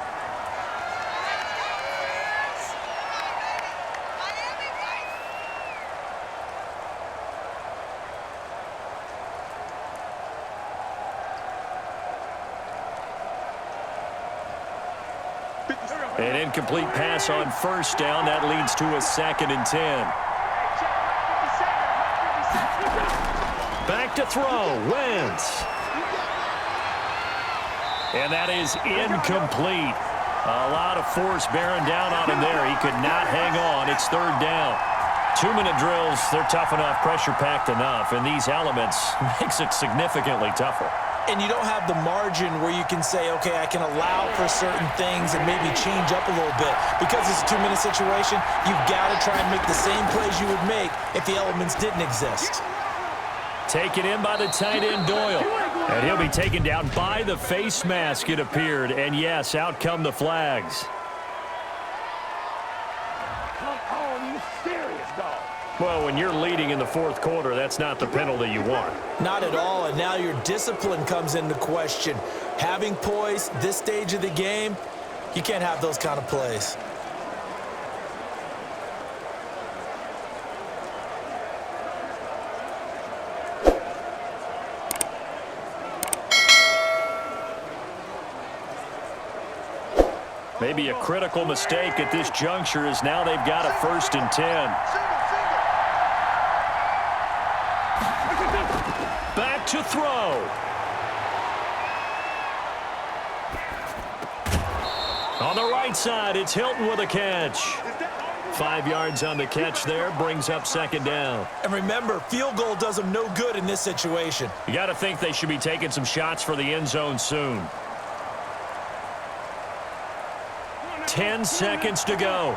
An incomplete pass on first down. That leads to a 2nd and 10. Back to throw, Wentz. And that is incomplete. A lot of force bearing down on him there. He could not hang on. It's third down. 2-minute drills, they're tough enough, pressure-packed enough, and these elements makes it significantly tougher. And you don't have the margin where you can say, okay, I can allow for certain things and maybe change up a little bit. Because it's a 2-minute situation, you've got to try and make the same plays you would make if the elements didn't exist. Taken in by the tight end, Doyle. And he'll be taken down by the face mask, it appeared. And, yes, out come the flags. Come on, you serious, dog. Well, when you're leading in the fourth quarter, that's not the penalty you want. Not at all, and now your discipline comes into question. Having poise this stage of the game, you can't have those kind of plays. Maybe a critical mistake at this juncture is now they've got a 1st and 10. Back to throw. On the right side, it's Hilton with a catch. 5 yards on the catch there, brings up second down. And remember, field goal does them no good in this situation. You got to think they should be taking some shots for the end zone soon. 10 seconds to go.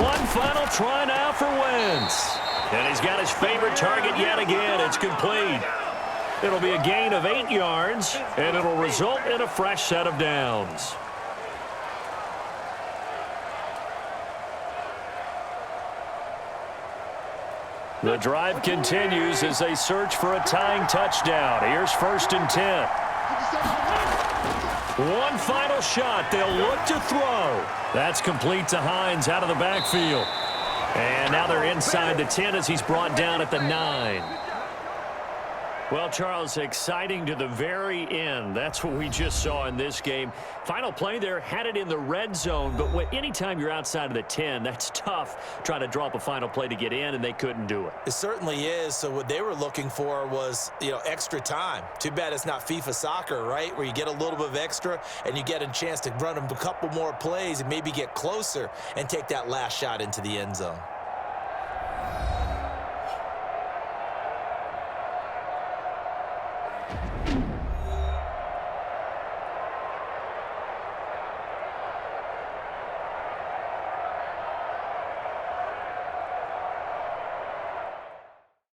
One final try now for Wentz. And he's got his favorite target yet again. It's complete. It'll be a gain of 8 yards, and it'll result in a fresh set of downs. The drive continues as they search for a tying touchdown. Here's 1st and 10. One final shot. They'll look to throw. That's complete to Hines out of the backfield. And now they're inside the 10 as he's brought down at the 9. Well, Charles, exciting to the very end. That's what we just saw in this game. Final play there, had it in the red zone, but anytime you're outside of the 10, that's tough trying to draw up a final play to get in, and they couldn't do it. It certainly is. So what they were looking for was, extra time. Too bad it's not FIFA soccer, right, where you get a little bit of extra and you get a chance to run a couple more plays and maybe get closer and take that last shot into the end zone.